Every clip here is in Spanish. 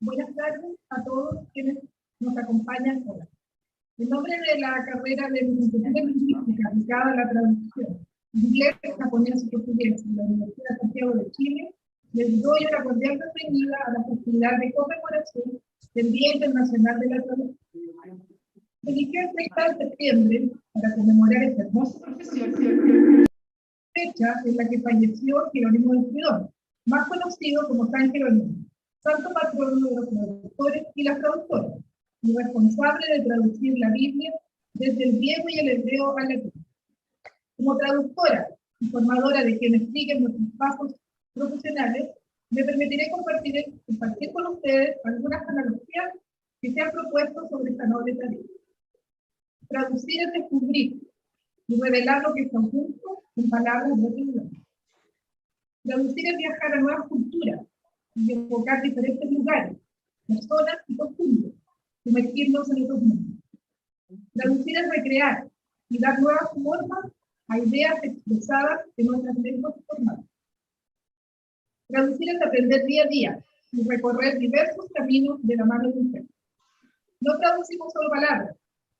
Buenas tardes a todos quienes nos acompañan hoy. En nombre de la carrera de Licenciatura Lingüística aplicada a la traducción inglés, japonés y portugués de la Universidad de Santiago de Chile, les doy una cordial bienvenida a la festividad de conmemoración del Día Internacional de la Traducción. Se eligió el 30 de septiembre para conmemorar esta hermosa profesión, fecha en la que falleció Jerónimo de Estridón, más conocido como San Jerónimo, santo patrono de los traductores y las traductoras, y responsable de traducir la Biblia desde el griego y el hebreo al latín. Como traductora y formadora de quienes siguen nuestros pasos profesionales, me permitiré compartir con ustedes algunas analogías que se han propuesto sobre esta noble tarea. Traducir es descubrir y revelar lo que está oculto en palabras de otro idioma. Traducir es viajar a nuevas culturas y enfocar diferentes lugares, personas y costumbres, sumergirnos en otros mundos. Traducir es recrear y dar nuevas formas a ideas expresadas en nuestras lenguas formales. Traducir es aprender día a día y recorrer diversos caminos de la mano de un ser. No traducimos solo palabras,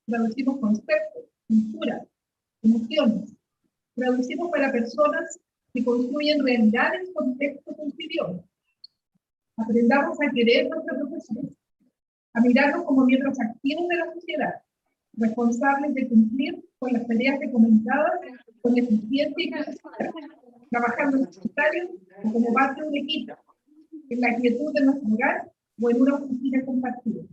traducimos conceptos, culturas, emociones. Traducimos para personas que construyen realidades en contextos en su idioma. Aprendamos a querer nuestra profesión, a mirarnos como miembros activos de la sociedad, responsables de cumplir con las tareas recomendadas con eficiencia y capacidad, trabajando en solitario o como parte de un equipo, en la quietud de nuestro hogar o en una oficina compartida,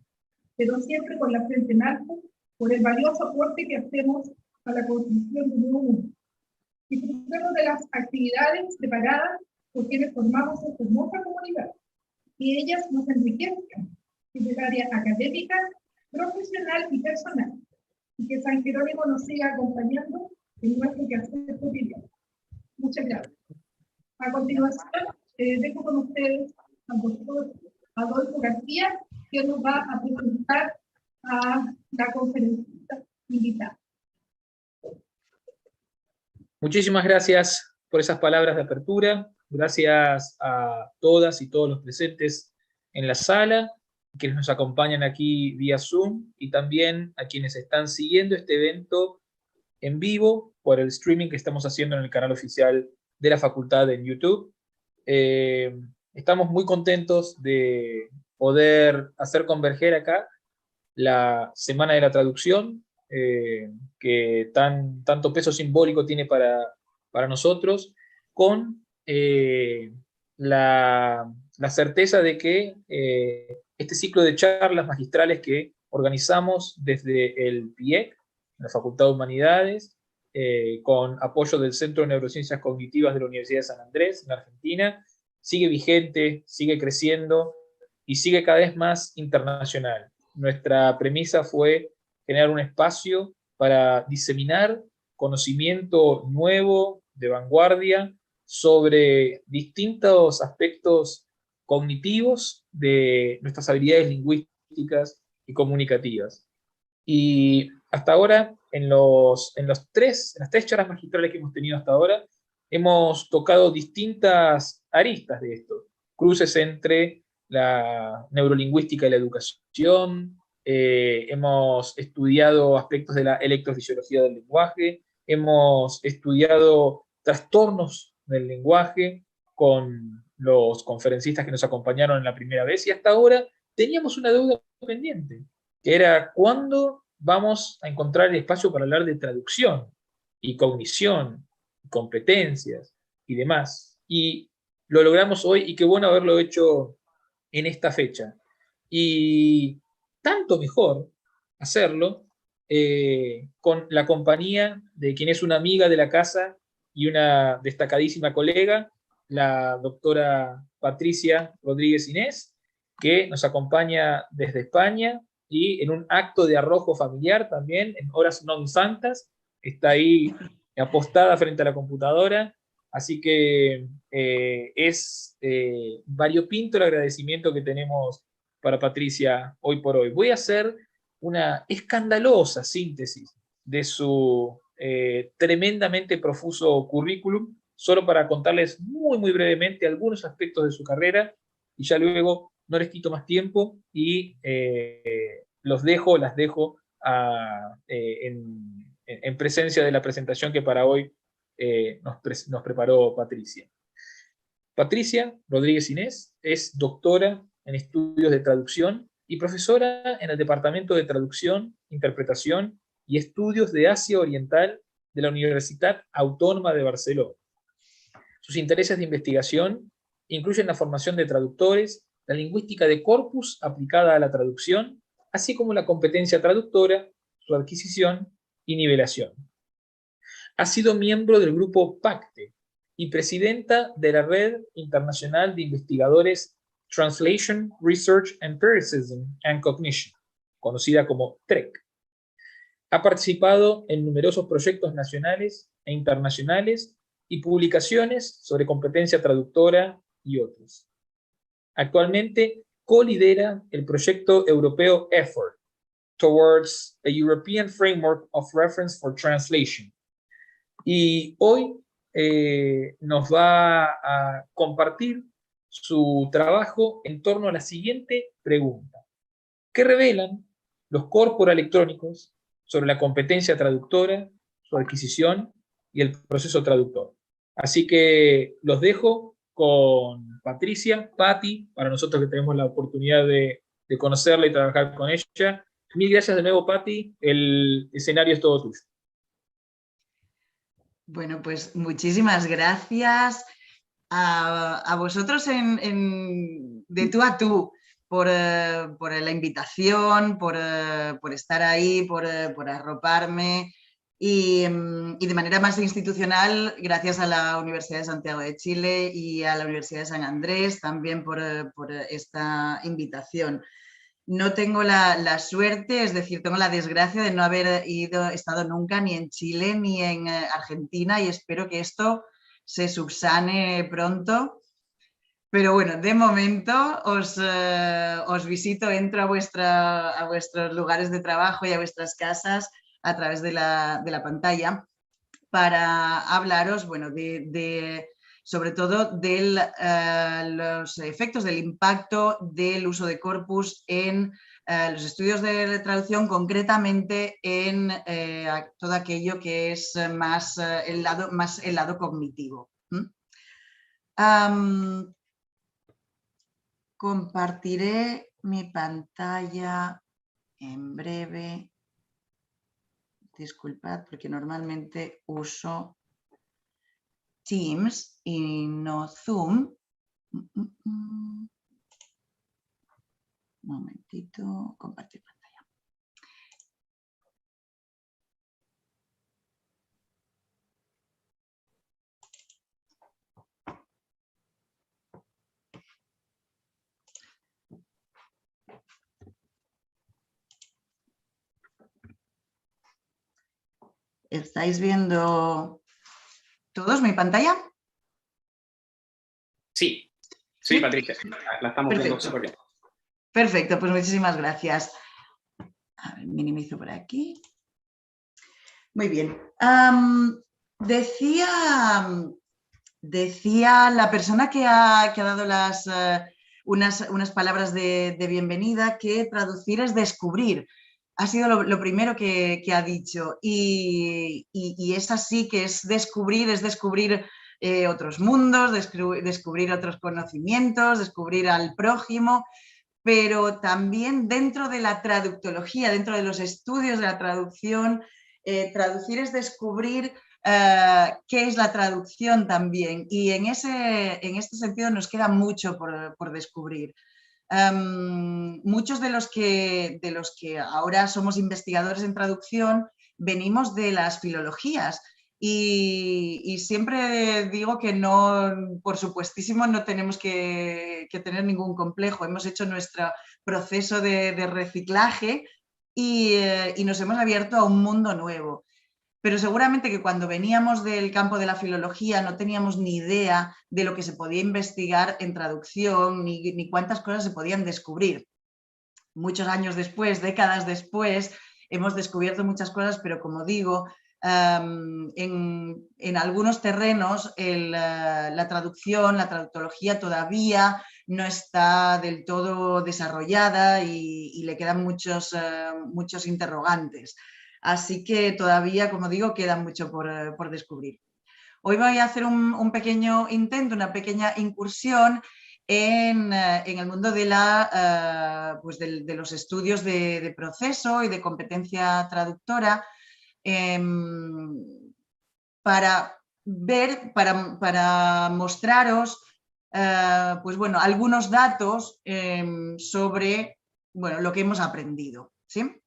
pero siempre con la frente en alto por el valioso aporte que hacemos a la construcción de un nuevo mundo. Disfrutemos de las actividades preparadas por quienes formamos esta hermosa comunidad, y ellas nos enriquezcan en el área académica, profesional y personal, y que San Jerónimo nos siga acompañando en nuestro quehacer cotidiano. Muchas gracias. A continuación, dejo con ustedes al doctor Adolfo García, que nos va a presentar a la conferencista invitada. Muchísimas gracias por esas palabras de apertura. Gracias a todas y todos los presentes en la sala, quienes nos acompañan aquí vía Zoom, y también a quienes están siguiendo este evento en vivo por el streaming que estamos haciendo en el canal oficial de la facultad en YouTube. Estamos muy contentos de poder hacer converger acá la Semana de la Traducción, que tanto peso simbólico tiene para nosotros, con la certeza de que este ciclo de charlas magistrales que organizamos desde el PIEC, la Facultad de Humanidades, con apoyo del Centro de Neurociencias Cognitivas de la Universidad de San Andrés, en Argentina, sigue vigente, sigue creciendo y sigue cada vez más internacional. Nuestra premisa fue generar un espacio para diseminar conocimiento nuevo, de vanguardia, sobre distintos aspectos cognitivos de nuestras habilidades lingüísticas y comunicativas. Y hasta ahora, en las tres charlas magistrales que hemos tenido hasta ahora, hemos tocado distintas aristas de esto, cruces entre la neurolingüística y la educación, hemos estudiado aspectos de la electrofisiología del lenguaje, hemos estudiado trastornos del lenguaje con los conferencistas que nos acompañaron en la primera vez, y hasta ahora teníamos una deuda pendiente, que era cuándo vamos a encontrar el espacio para hablar de traducción y cognición, competencias y demás. Y lo logramos hoy, y qué bueno haberlo hecho en esta fecha. Y tanto mejor hacerlo con la compañía de quien es una amiga de la casa y una destacadísima colega, la doctora Patricia Rodríguez Inés, que nos acompaña desde España, y en un acto de arrojo familiar también, en horas no santas, está ahí apostada frente a la computadora. Así que es variopinto el agradecimiento que tenemos para Patricia hoy por hoy. Voy a hacer una escandalosa síntesis de su tremendamente profuso currículum, solo para contarles muy brevemente algunos aspectos de su carrera, y ya luego no les quito más tiempo y las dejo en presencia de la presentación que para hoy nos preparó Patricia. Patricia Rodríguez Inés es doctora en estudios de traducción y profesora en el Departamento de Traducción, Interpretación y Estudios de Asia Oriental de la Universitat Autónoma de Barcelona. Sus intereses de investigación incluyen la formación de traductores, la lingüística de corpus aplicada a la traducción, así como la competencia traductora, su adquisición y nivelación. Ha sido miembro del grupo PACTE y presidenta de la Red Internacional de Investigadores Translation, Research, Empiricism and Cognition, conocida como TREC. Ha participado en numerosos proyectos nacionales e internacionales y publicaciones sobre competencia traductora y otros. Actualmente co-lidera el proyecto europeo EFFORT, Towards a European Framework of Reference for Translation. Y hoy nos va a compartir su trabajo en torno a la siguiente pregunta. ¿Qué revelan los corpora electrónicos sobre la competencia traductora, su adquisición y el proceso traductor? Así que los dejo con Patricia, Patti, para nosotros que tenemos la oportunidad de conocerla y trabajar con ella. Mil gracias de nuevo, Patti. El escenario es todo tuyo. Bueno, pues muchísimas gracias a vosotros de tú a tú por la invitación, por estar ahí, por arroparme y de manera más institucional, gracias a la Universidad de Santiago de Chile y a la Universidad de San Andrés también por esta invitación. No tengo la suerte, es decir, tengo la desgracia de no haber estado nunca ni en Chile ni en Argentina y espero que esto se subsane pronto. Pero bueno, de momento os visito, entro a vuestros lugares de trabajo y a vuestras casas a través de la pantalla para hablaros, bueno, sobre todo de los efectos del impacto del uso de corpus en los estudios de traducción, concretamente en todo aquello que es más el lado cognitivo. Compartiré mi pantalla en breve. Disculpad, porque normalmente uso Teams y no Zoom. Un momentito, compartir pantalla. ¿Estáis viendo todos mi pantalla? Sí, sí, Patricia, la estamos viendo súper bien. Perfecto, pues muchísimas gracias. A ver, minimizo por aquí. Muy bien. Decía la persona que ha dado unas palabras de bienvenida que traducir es descubrir. Ha sido lo primero que ha dicho y es así, que es descubrir otros mundos, descubrir otros conocimientos, descubrir al prójimo, pero también dentro de la traductología, dentro de los estudios de la traducción, traducir es descubrir qué es la traducción también, y en este sentido nos queda mucho por descubrir. Muchos de los que ahora somos investigadores en traducción venimos de las filologías y siempre digo que no, por supuestísimo, no tenemos que tener ningún complejo. Hemos hecho nuestro proceso de reciclaje y nos hemos abierto a un mundo nuevo. Pero seguramente que cuando veníamos del campo de la filología no teníamos ni idea de lo que se podía investigar en traducción ni cuántas cosas se podían descubrir. Muchos años después, décadas después, hemos descubierto muchas cosas, pero como digo, en algunos terrenos la traducción, la traductología todavía no está del todo desarrollada y le quedan muchos interrogantes. Así que todavía, como digo, queda mucho por descubrir. Hoy voy a hacer un pequeño intento, una pequeña incursión en el mundo de, de los estudios de proceso y de competencia traductora, para mostraros algunos datos sobre lo que hemos aprendido, ¿sí?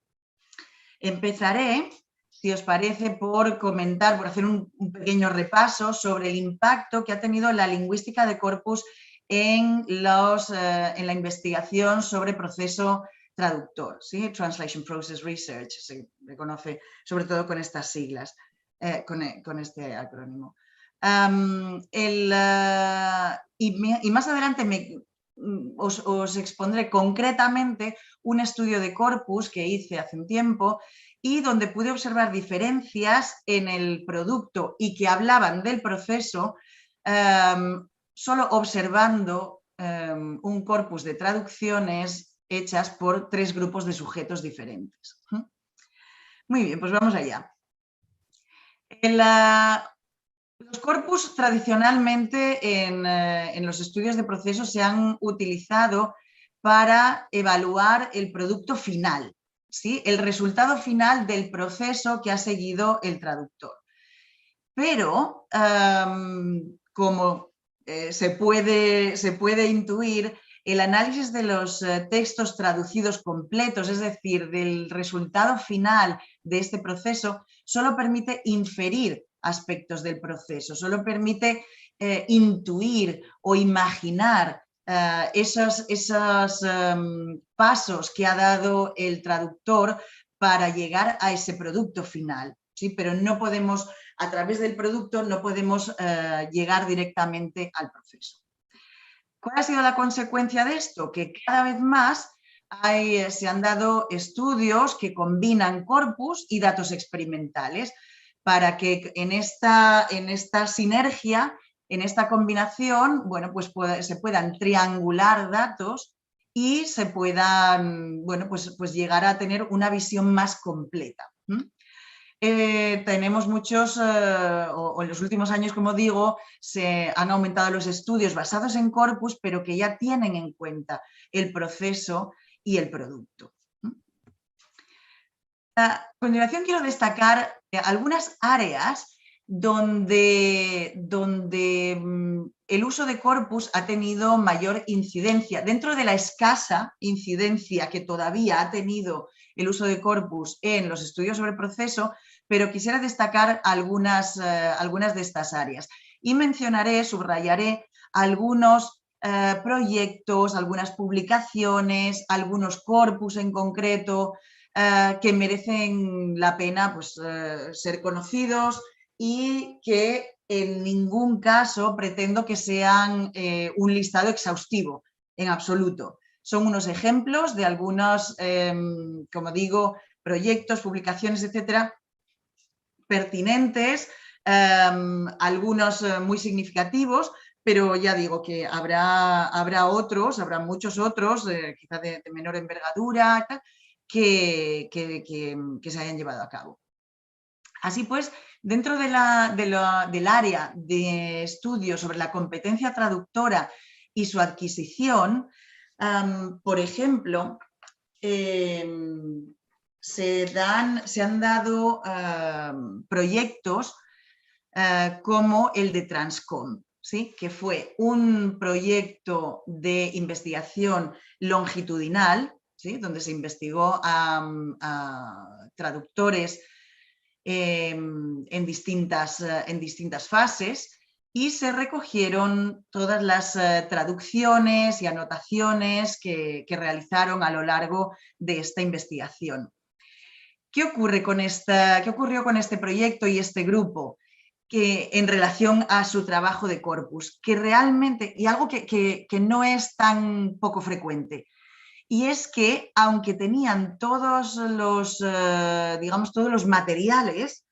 Empezaré, si os parece, por comentar, por hacer un pequeño repaso sobre el impacto que ha tenido la lingüística de corpus en la investigación sobre proceso traductor, ¿sí? Translation Process Research, se le conoce sobre todo con estas siglas, con este acrónimo. Y más adelante os expondré concretamente un estudio de corpus que hice hace un tiempo y donde pude observar diferencias en el producto y que hablaban del proceso solo observando un corpus de traducciones hechas por 3 grupos de sujetos diferentes. Muy bien, pues vamos allá. Los corpus tradicionalmente en los estudios de proceso se han utilizado para evaluar el producto final, ¿sí? El resultado final del proceso que ha seguido el traductor. Pero, como se puede intuir, el análisis de los textos traducidos completos, es decir, del resultado final de este proceso, solo permite inferir aspectos del proceso, solo permite intuir o imaginar esos pasos que ha dado el traductor para llegar a ese producto final, ¿sí? Pero no podemos, a través del producto, no podemos llegar directamente al proceso. ¿Cuál ha sido la consecuencia de esto? Que cada vez más se han dado estudios que combinan corpus y datos experimentales para que en esta sinergia, en esta combinación, se puedan triangular datos y se puedan llegar a tener una visión más completa. Tenemos muchos, o en los últimos años, como digo, se han aumentado los estudios basados en corpus, pero que ya tienen en cuenta el proceso y el producto. A continuación quiero destacar algunas áreas donde el uso de corpus ha tenido mayor incidencia. Dentro de la escasa incidencia que todavía ha tenido el uso de corpus en los estudios sobre proceso, pero quisiera destacar algunas de estas áreas. Y mencionaré, subrayaré algunos proyectos, algunas publicaciones, algunos corpus en concreto, que merecen la pena ser conocidos y que en ningún caso pretendo que sean un listado exhaustivo, en absoluto. Son unos ejemplos de algunos, como digo, proyectos, publicaciones, etcétera, pertinentes, algunos muy significativos, pero ya digo que habrá otros, habrá muchos otros, quizá de menor envergadura, que se hayan llevado a cabo. Así pues, dentro del área de estudio sobre la competencia traductora y su adquisición, por ejemplo, se han dado proyectos como el de Transcom, ¿sí? Que fue un proyecto de investigación longitudinal, ¿sí? Donde se investigó a traductores en distintas fases y se recogieron todas las traducciones y anotaciones que realizaron a lo largo de esta investigación. ¿Qué ocurrió con este proyecto y este grupo en relación a su trabajo de corpus? Que realmente, y algo que no es tan poco frecuente, y es que aunque tenían todos los materiales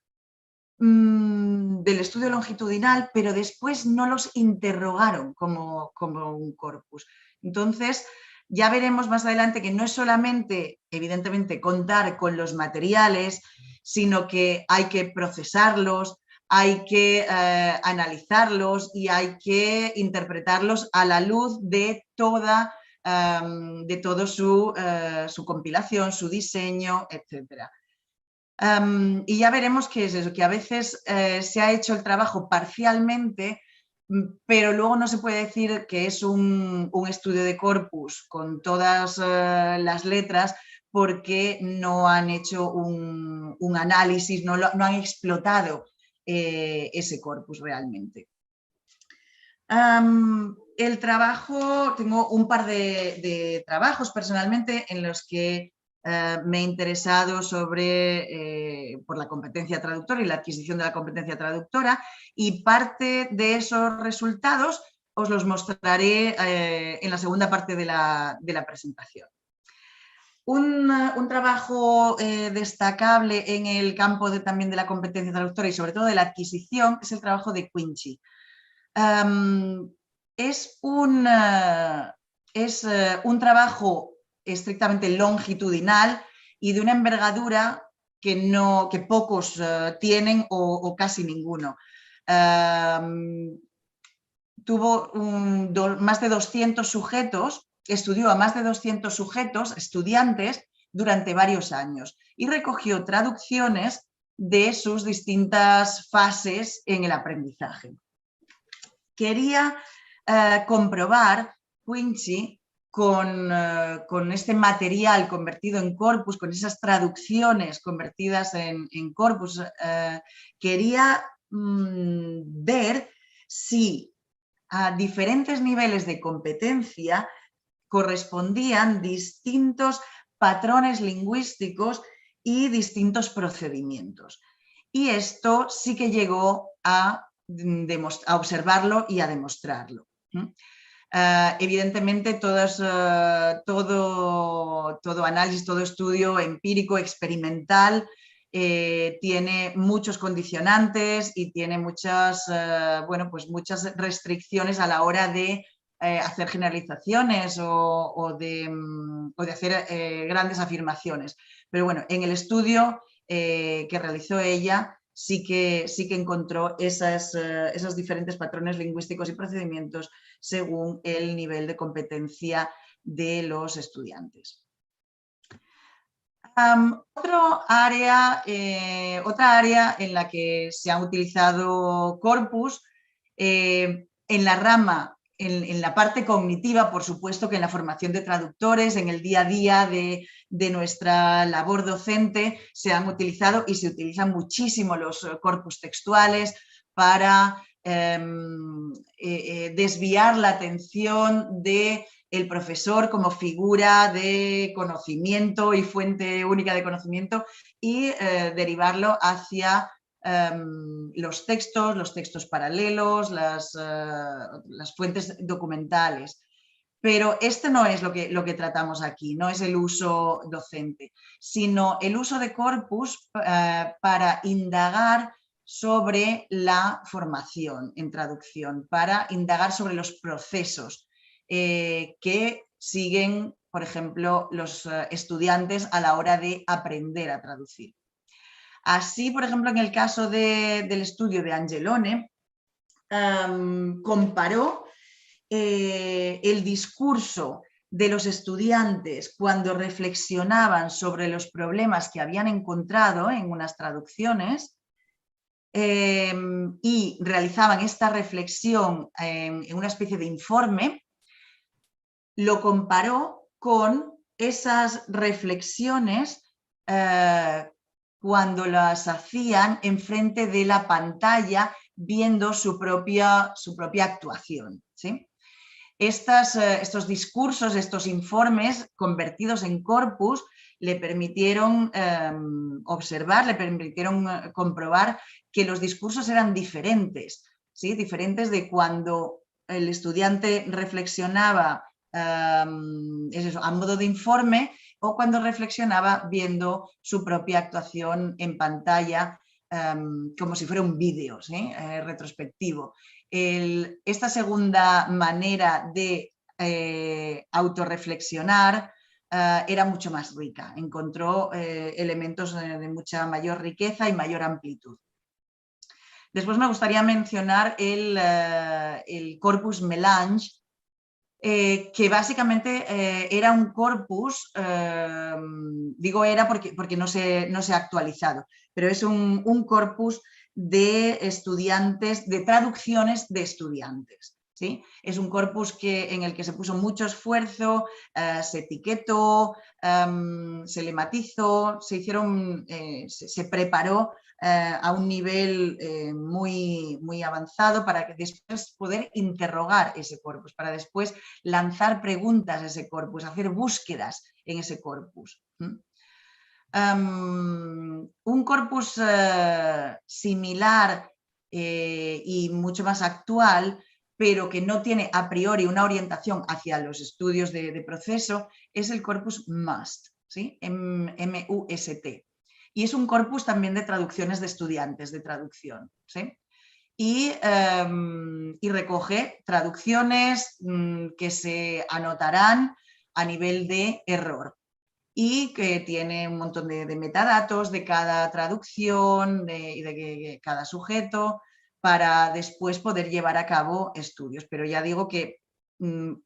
del estudio longitudinal, pero después no los interrogaron como un corpus. Entonces, ya veremos más adelante que no es solamente, evidentemente, contar con los materiales, sino que hay que procesarlos, hay que analizarlos y hay que interpretarlos a la luz de todo su compilación, su diseño, etc. Y ya veremos qué es eso, que a veces se ha hecho el trabajo parcialmente, pero luego no se puede decir que es un estudio de corpus con todas las letras, porque no han hecho un análisis, no han explotado ese corpus realmente. El trabajo, tengo un par de trabajos personalmente en los que me he interesado por la competencia traductora y la adquisición de la competencia traductora, y parte de esos resultados os los mostraré en la segunda parte de la presentación. Un trabajo destacable en el campo también de la competencia traductora y sobre todo de la adquisición es el trabajo de Quincy. Es un trabajo estrictamente longitudinal y de una envergadura que pocos tienen o casi ninguno. Tuvo más de 200 sujetos, estudió a más de 200 sujetos, estudiantes, durante varios años y recogió traducciones de sus distintas fases en el aprendizaje. Quería comprobar Quincy con este material convertido en corpus, con esas traducciones convertidas en corpus, quería ver si a diferentes niveles de competencia correspondían distintos patrones lingüísticos y distintos procedimientos. Y esto sí que llegó a observarlo y a demostrarlo. Evidentemente, todo análisis, todo estudio empírico, experimental, tiene muchos condicionantes y tiene muchas restricciones a la hora de hacer generalizaciones o de hacer grandes afirmaciones. Pero bueno, en el estudio que realizó ella, sí que encontró esos diferentes patrones lingüísticos y procedimientos según el nivel de competencia de los estudiantes. Otra área en la que se ha utilizado corpus, en la rama, en la parte cognitiva, por supuesto que en la formación de traductores, en el día a día de nuestra labor docente, se han utilizado y se utilizan muchísimo los corpus textuales para desviar la atención del profesor como figura de conocimiento y fuente única de conocimiento y derivarlo hacia los textos paralelos, las fuentes documentales. Pero este no es lo que tratamos aquí, no es el uso docente, sino el uso de corpus para indagar sobre la formación en traducción, para indagar sobre los procesos que siguen, por ejemplo, los estudiantes a la hora de aprender a traducir. Así, por ejemplo, en el caso del estudio de Angelone, comparó el discurso de los estudiantes cuando reflexionaban sobre los problemas que habían encontrado en unas traducciones y realizaban esta reflexión en una especie de informe. Lo comparó con esas reflexiones cuando las hacían enfrente de la pantalla viendo su propia actuación, ¿sí? Estos discursos, estos informes convertidos en corpus le permitieron observar, le permitieron comprobar que los discursos eran diferentes, ¿sí? Diferentes de cuando el estudiante reflexionaba a modo de informe o cuando reflexionaba viendo su propia actuación en pantalla como si fuera un vídeo, ¿sí? Retrospectivo. Esta segunda manera de autorreflexionar, era mucho más rica. Encontró elementos de mucha mayor riqueza y mayor amplitud. Después me gustaría mencionar el corpus Melange, que básicamente era un corpus, digo era porque no se ha actualizado, pero es un corpus de estudiantes, de traducciones de estudiantes. ¿Sí? Es un corpus en el que se puso mucho esfuerzo, se etiquetó, se le matizó, se preparó a un nivel muy avanzado para que después poder interrogar ese corpus, para después lanzar preguntas a ese corpus, hacer búsquedas en ese corpus. Un corpus similar y mucho más actual, pero que no tiene a priori una orientación hacia los estudios de proceso, es el corpus MUST, ¿sí? M-U-S-T. Y es un corpus también de traducciones de estudiantes de traducción, ¿sí? Y recoge traducciones que se anotarán a nivel de error y que tiene un montón de metadatos de cada traducción y de cada sujeto, para después poder llevar a cabo estudios. Pero ya digo que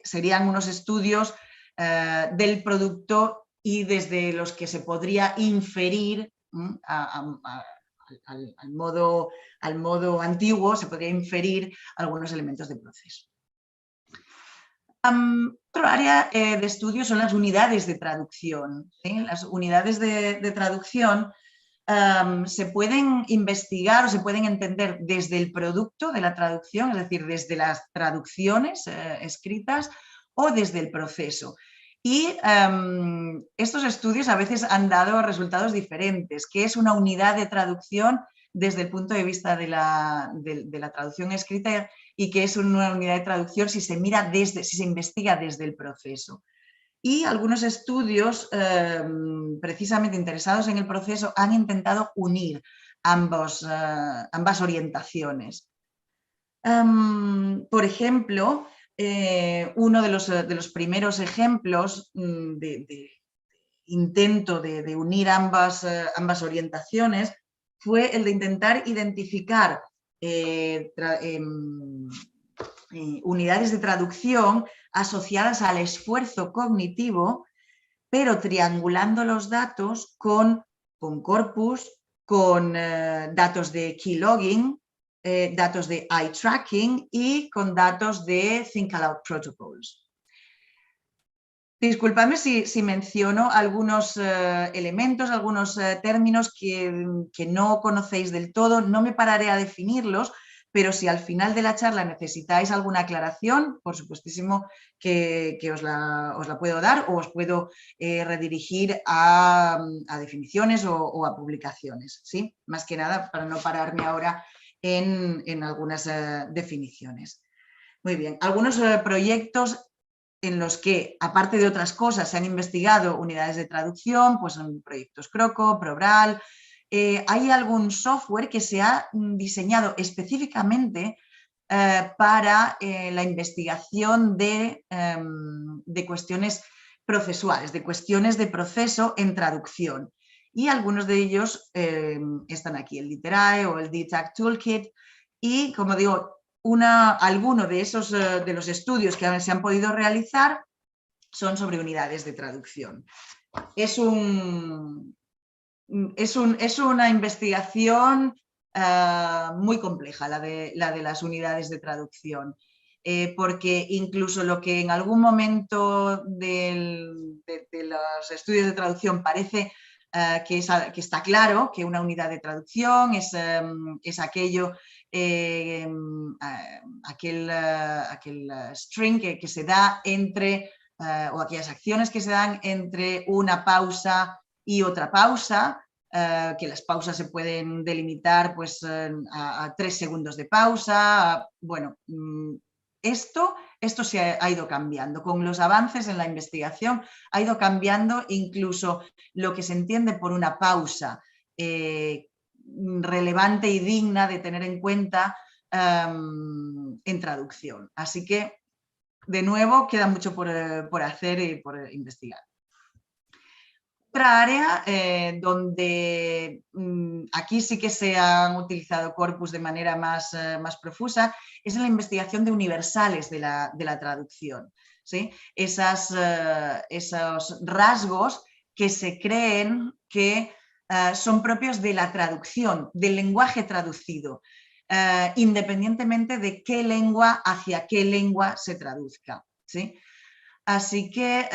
serían unos estudios del producto y desde los que se podría inferir al modo antiguo, se podría inferir algunos elementos de proceso. Otro área de estudio son las unidades de traducción, ¿sí? Las unidades de traducción se pueden investigar o se pueden entender desde el producto de la traducción, es decir, desde las traducciones escritas o desde el proceso. Y estos estudios a veces han dado resultados diferentes. ¿Qué es una unidad de traducción desde el punto de vista de la traducción escrita y qué es una unidad de traducción si se investiga desde el proceso? Y algunos estudios precisamente interesados en el proceso han intentado unir ambas orientaciones. Por ejemplo, uno de los primeros ejemplos de intento de unir ambas orientaciones fue el de intentar identificar unidades de traducción asociadas al esfuerzo cognitivo, pero triangulando los datos con corpus, con datos de keylogging, datos de eye tracking y con datos de Think Aloud Protocols. Disculpadme si menciono algunos elementos, algunos términos que no conocéis del todo, no me pararé a definirlos, pero si al final de la charla necesitáis alguna aclaración, por supuestísimo que os la puedo dar o os puedo redirigir a definiciones o a publicaciones, ¿sí? Más que nada para no pararme ahora en algunas definiciones. Muy bien, algunos proyectos en los que, aparte de otras cosas, se han investigado unidades de traducción, pues son proyectos Croco, Probral. Hay algún software que se ha diseñado específicamente para la investigación de cuestiones procesuales, de cuestiones de proceso en traducción. Y algunos de ellos están aquí, el Literae o el DTAC Toolkit. Y, como digo, alguno de los estudios que se han podido realizar son sobre unidades de traducción. Es una investigación muy compleja la de las unidades de traducción, porque incluso lo que en algún momento de los estudios de traducción parece que está claro, que una unidad de traducción es aquello, aquel string que se da entre, o aquellas acciones que se dan entre una pausa y otra pausa, que las pausas se pueden delimitar pues, a 3 segundos de pausa. Bueno, esto se ha ido cambiando. Con los avances en la investigación ha ido cambiando incluso lo que se entiende por una pausa relevante y digna de tener en cuenta en traducción. Así que de nuevo, queda mucho por hacer y por investigar. Otra área donde aquí sí que se han utilizado corpus de manera más profusa es en la investigación de universales de la traducción, ¿sí? Esos rasgos que se creen que son propios de la traducción, del lenguaje traducido, independientemente de qué lengua hacia qué lengua se traduzca, ¿sí? Así que,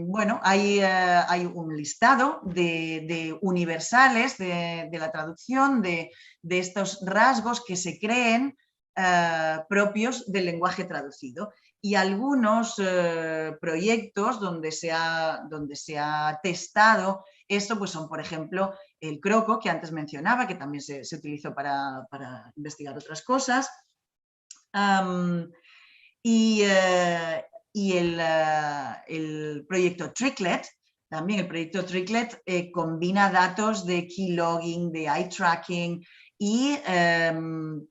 bueno, hay un listado de universales de la traducción, de estos rasgos que se creen propios del lenguaje traducido. Y algunos proyectos donde se ha testado esto, pues son, por ejemplo, el croco, que antes mencionaba, que también se utilizó para investigar otras cosas. Y el proyecto Tricklet, también el proyecto Tricklet combina datos de keylogging, de eye tracking y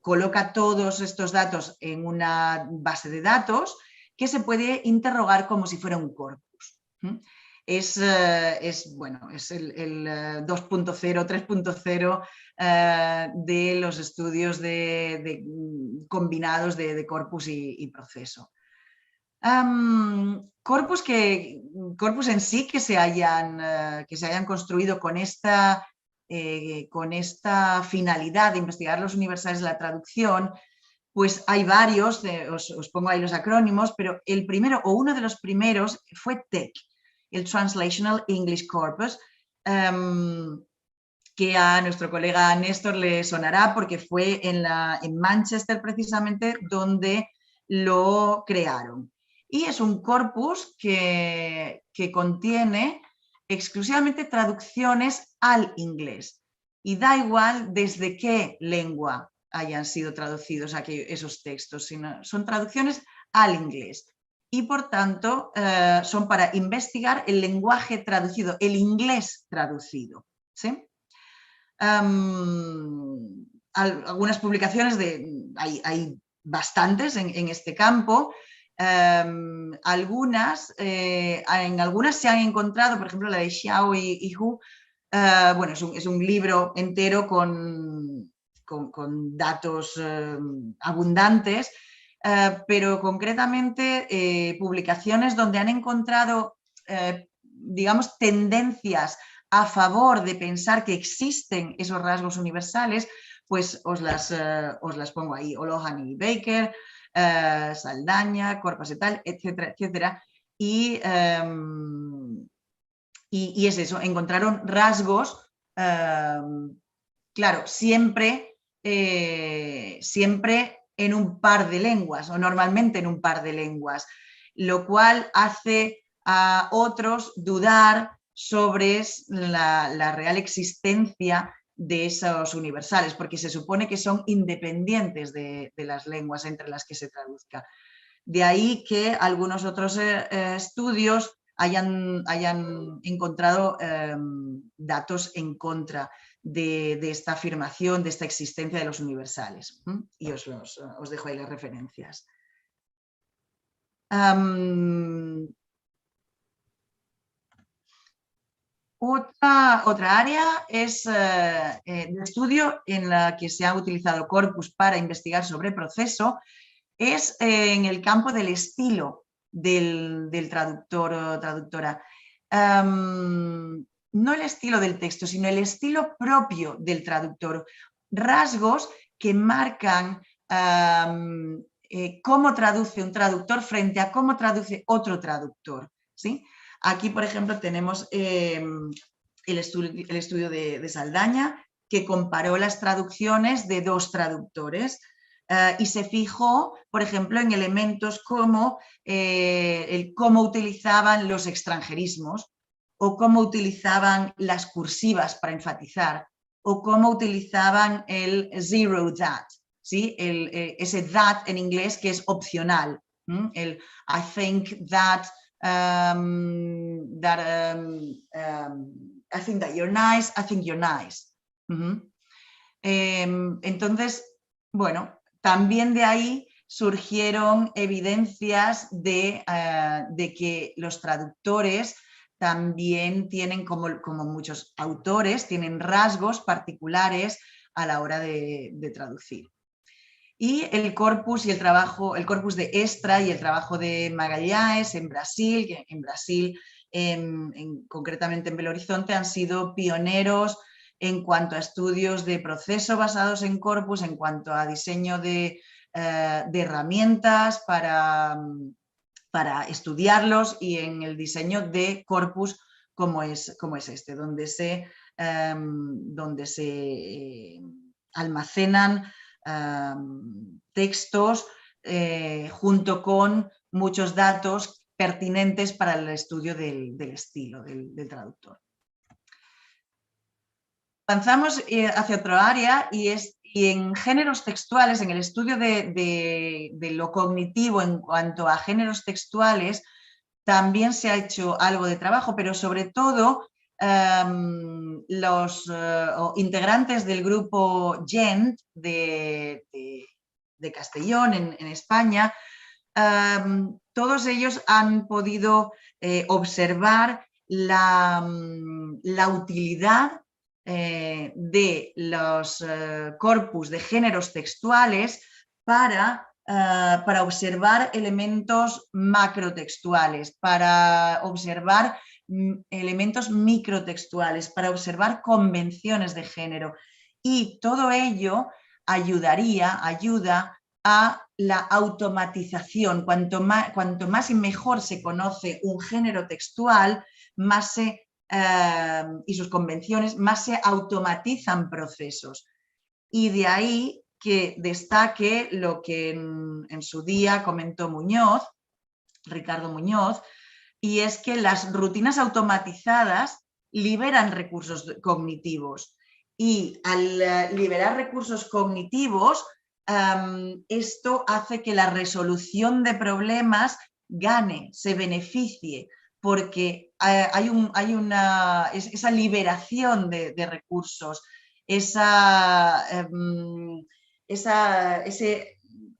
coloca todos estos datos en una base de datos que se puede interrogar como si fuera un corpus. Es el 2.0, 3.0 de los estudios combinados de corpus y proceso. Corpus en sí que se hayan construido con esta finalidad de investigar los universales de la traducción, pues hay varios, os pongo ahí los acrónimos, pero el primero o uno de los primeros fue TEC, el Translational English Corpus, que a nuestro colega Néstor le sonará porque fue en Manchester precisamente donde lo crearon. Y es un corpus que contiene exclusivamente traducciones al inglés. Y da igual desde qué lengua hayan sido traducidos esos textos, sino son traducciones al inglés. Y por tanto son para investigar el lenguaje traducido, el inglés traducido, ¿sí? Algunas publicaciones, hay bastantes en este campo. En algunas se han encontrado, por ejemplo, la de Xiao y Hu, bueno, es un libro entero con datos abundantes, pero concretamente publicaciones donde han encontrado, digamos, tendencias a favor de pensar que existen esos rasgos universales, pues os las pongo ahí. Olohan y Baker, Saldaña, Corpas et al, etcétera, etcétera. Y es eso, encontraron rasgos, claro, siempre en un par de lenguas, o normalmente en un par de lenguas, lo cual hace a otros dudar sobre la real existencia de esos universales, porque se supone que son independientes de las lenguas entre las que se traduzca. De ahí que algunos otros estudios hayan encontrado datos en contra de esta afirmación, de esta existencia de los universales. Y os dejo ahí las referencias. Otra área es de estudio en la que se ha utilizado corpus para investigar sobre proceso, es en el campo del estilo del traductor o traductora. No el estilo del texto, sino el estilo propio del traductor. Rasgos que marcan cómo traduce un traductor frente a cómo traduce otro traductor, ¿sí? Aquí, por ejemplo, tenemos el estudio de Saldaña, que comparó las traducciones de dos traductores y se fijó, por ejemplo, en elementos como cómo utilizaban los extranjerismos o cómo utilizaban las cursivas para enfatizar o cómo utilizaban el zero that, ¿sí? Ese that en inglés que es opcional. El I think that I think that you're nice, I think you're nice. Entonces, bueno, también de ahí surgieron evidencias de que los traductores también tienen, como muchos autores, tienen rasgos particulares a la hora de traducir. Y el corpus de Estra y el trabajo de Magalhães en Brasil, que en Brasil, concretamente en Belo Horizonte, han sido pioneros en cuanto a estudios de proceso basados en corpus, en cuanto a diseño de herramientas para estudiarlos y en el diseño de corpus como es este, donde se almacenan textos junto con muchos datos pertinentes para el estudio del estilo del traductor. Avanzamos hacia otra área y en géneros textuales, en el estudio de lo cognitivo en cuanto a géneros textuales, también se ha hecho algo de trabajo, pero sobre todo los integrantes del grupo GENT de Castellón en España, todos ellos han podido observar la utilidad de los corpus de géneros textuales para observar elementos macrotextuales, para observar elementos microtextuales, para observar convenciones de género. Y todo ello ayuda a la automatización. Cuanto más y mejor se conoce un género textual, más y sus convenciones, más se automatizan procesos. Y de ahí que destaque lo que en su día comentó Ricardo Muñoz, y es que las rutinas automatizadas liberan recursos cognitivos. Y al liberar recursos cognitivos, esto hace que la resolución de problemas gane, se beneficie, porque hay esa liberación de recursos, ese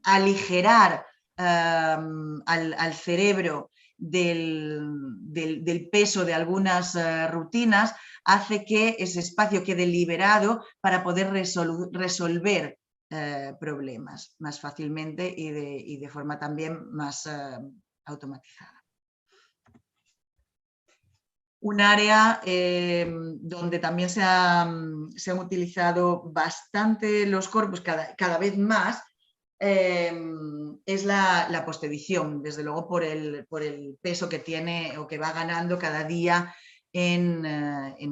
aligerar al cerebro del peso de algunas rutinas, hace que ese espacio quede liberado para poder resolver problemas más fácilmente y de forma también más automatizada. Un área donde también se han utilizado bastante los corpus, cada vez más, es la postedición, desde luego por el peso que tiene o que va ganando cada día en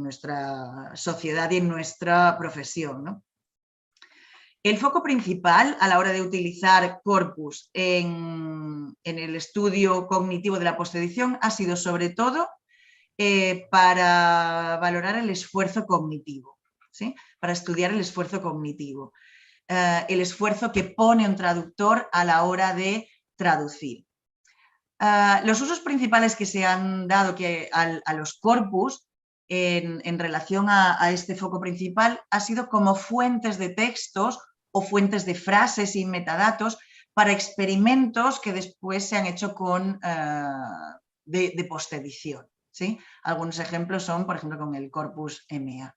nuestra sociedad y en nuestra profesión, ¿no? El foco principal a la hora de utilizar corpus en el estudio cognitivo de la postedición ha sido sobre todo para valorar el esfuerzo cognitivo, ¿sí? Para estudiar el esfuerzo cognitivo, el esfuerzo que pone un traductor a la hora de traducir. Los usos principales que se han dado a los corpus en relación a este foco principal ha sido como fuentes de textos o fuentes de frases y metadatos para experimentos que después se han hecho de postedición. ¿Sí? Algunos ejemplos son, por ejemplo, con el corpus EMEA.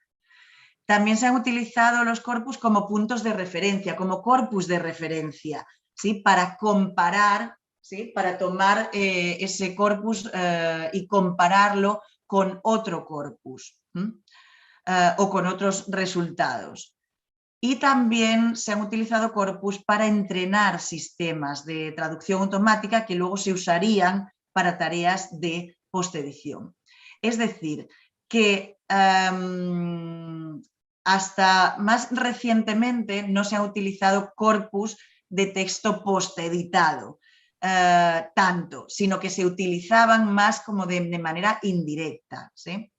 También se han utilizado los corpus como puntos de referencia, como corpus de referencia, ¿sí? Para comparar, ¿sí? Para tomar ese corpus y compararlo con otro corpus o con otros resultados. Y también se han utilizado corpus para entrenar sistemas de traducción automática que luego se usarían para tareas de postedición. Es decir, que hasta más recientemente no se ha utilizado corpus de texto posteditado tanto, sino que se utilizaban más como de manera indirecta, ¿sí?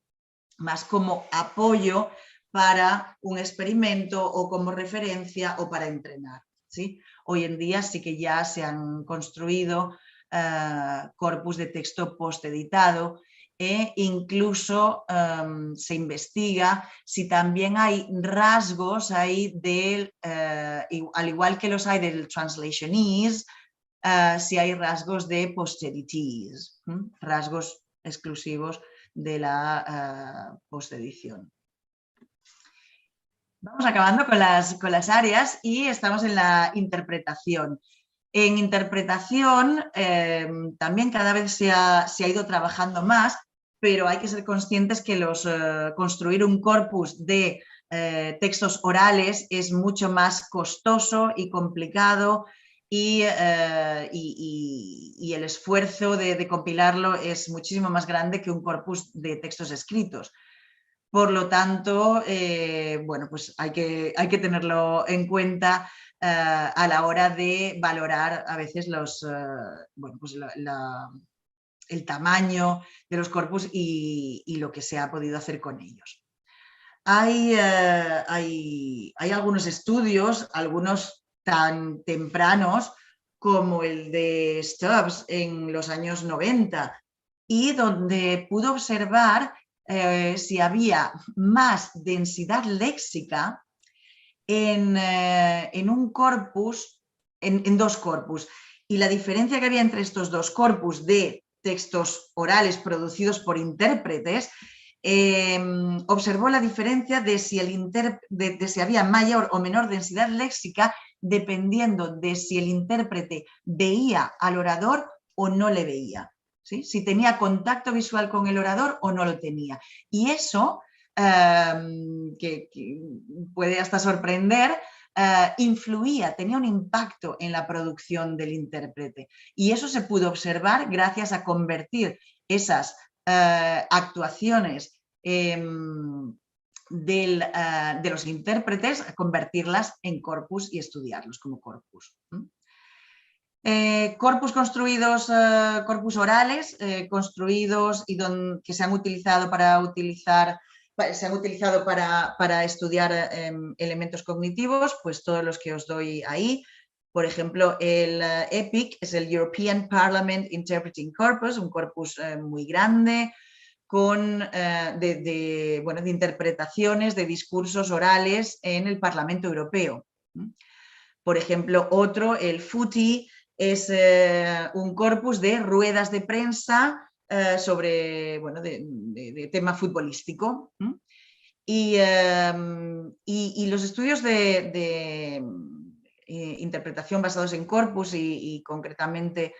Más como apoyo para un experimento o como referencia o para entrenar, ¿sí? Hoy en día sí que ya se han construido corpus de texto posteditado e incluso se investiga si también hay rasgos ahí del, al igual que los hay del translationese, si hay rasgos de posterities, rasgos exclusivos de la postedición. Vamos acabando con las áreas y estamos en la interpretación. En interpretación también cada vez se ha ido trabajando más, pero hay que ser conscientes que construir un corpus de textos orales es mucho más costoso y complicado y el esfuerzo de compilarlo es muchísimo más grande que un corpus de textos escritos. Por lo tanto, bueno, pues hay que tenerlo en cuenta a la hora de valorar a veces bueno, pues el tamaño de los corpus y lo que se ha podido hacer con ellos. Hay algunos estudios, algunos tan tempranos como el de Stubbs en los años 90, y donde pudo observar si había más densidad léxica en un corpus, en dos corpus. Y la diferencia que había entre estos dos corpus de textos orales producidos por intérpretes, observó la diferencia de si, de si había mayor o menor densidad léxica dependiendo de si el intérprete veía al orador o no le veía. ¿Sí? Si tenía contacto visual con el orador o no lo tenía. Y eso, que puede hasta sorprender, influía, tenía un impacto en la producción del intérprete. Y eso se pudo observar gracias a convertir esas actuaciones de los intérpretes, a convertirlas en corpus y estudiarlos como corpus. Corpus construidos, corpus orales construidos y que se han utilizado para estudiar elementos cognitivos, pues todos los que os doy ahí. Por ejemplo, el EPIC es el European Parliament Interpreting Corpus, un corpus muy grande de interpretaciones de discursos orales en el Parlamento Europeo. Por ejemplo, otro, el FUTI, es un corpus de ruedas de prensa sobre, bueno, de tema futbolístico. Y los estudios de interpretación basados en corpus y concretamente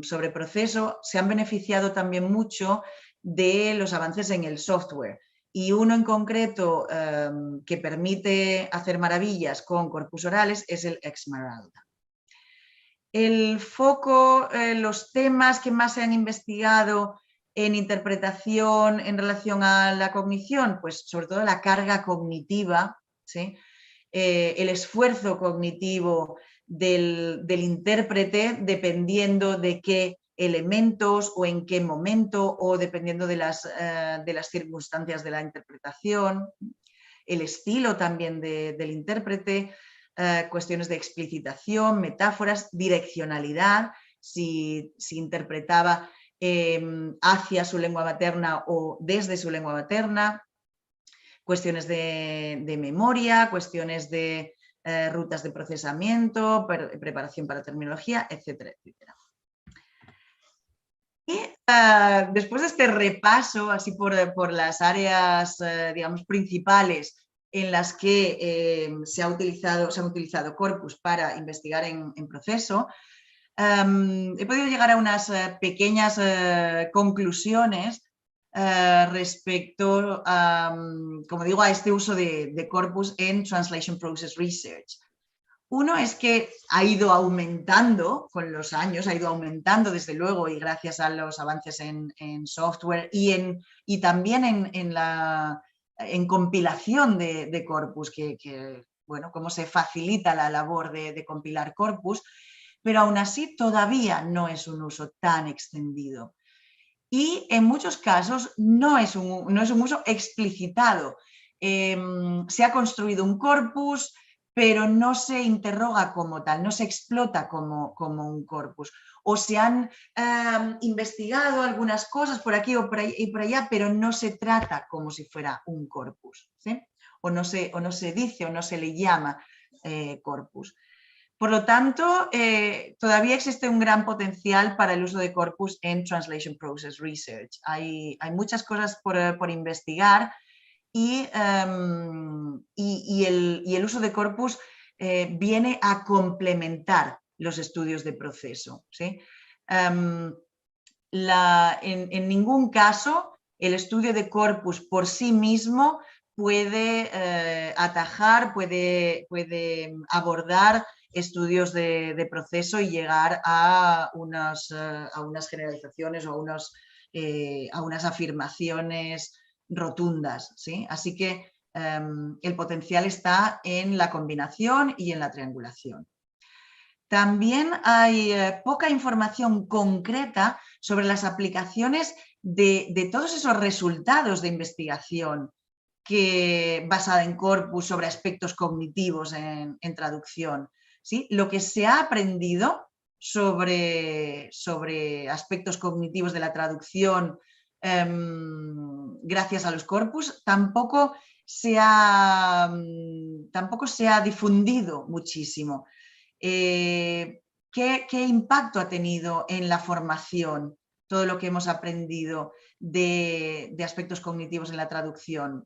sobre proceso se han beneficiado también mucho de los avances en el software. Y uno en concreto que permite hacer maravillas con corpus orales es el Esmeralda. El foco, los temas que más se han investigado en interpretación en relación a la cognición, pues sobre todo la carga cognitiva, ¿sí? El esfuerzo cognitivo del intérprete dependiendo de qué elementos o en qué momento o dependiendo de las circunstancias de la interpretación, el estilo también del intérprete, cuestiones de explicitación, metáforas, direccionalidad, si interpretaba hacia su lengua materna o desde su lengua materna, cuestiones de memoria, cuestiones de rutas de procesamiento, preparación para terminología, etcétera, etcétera. Y después de este repaso, así por las áreas, digamos, principales en las que se han utilizado corpus para investigar en proceso, he podido llegar a unas pequeñas conclusiones respecto a, como digo, a este uso de corpus en Translation Process Research. Uno es que ha ido aumentando con los años, ha ido aumentando desde luego y gracias a los avances en software y también en compilación de corpus, que bueno, cómo se facilita la labor de compilar corpus, pero aún así todavía no es un uso tan extendido. Y en muchos casos no es un uso explicitado. Se ha construido un corpus, pero no se interroga como tal, no se explota como un corpus. O se han investigado algunas cosas por aquí o por allá, pero no se trata como si fuera un corpus, ¿sí? O no se dice o no se le llama corpus. Por lo tanto, todavía existe un gran potencial para el uso de corpus en Translation Process Research. Hay muchas cosas por investigar y el uso de corpus viene a complementar los estudios de proceso, ¿sí? En ningún caso el estudio de corpus por sí mismo puede atajar, puede abordar estudios de proceso y llegar a unas generalizaciones o a unas afirmaciones rotundas, ¿sí? Así que el potencial está en la combinación y en la triangulación. También hay poca información concreta sobre las aplicaciones de todos esos resultados de investigación basada en corpus sobre aspectos cognitivos en traducción, ¿sí? Lo que se ha aprendido sobre aspectos cognitivos de la traducción gracias a los corpus tampoco se ha difundido muchísimo. ¿Qué impacto ha tenido en la formación todo lo que hemos aprendido de aspectos cognitivos en la traducción?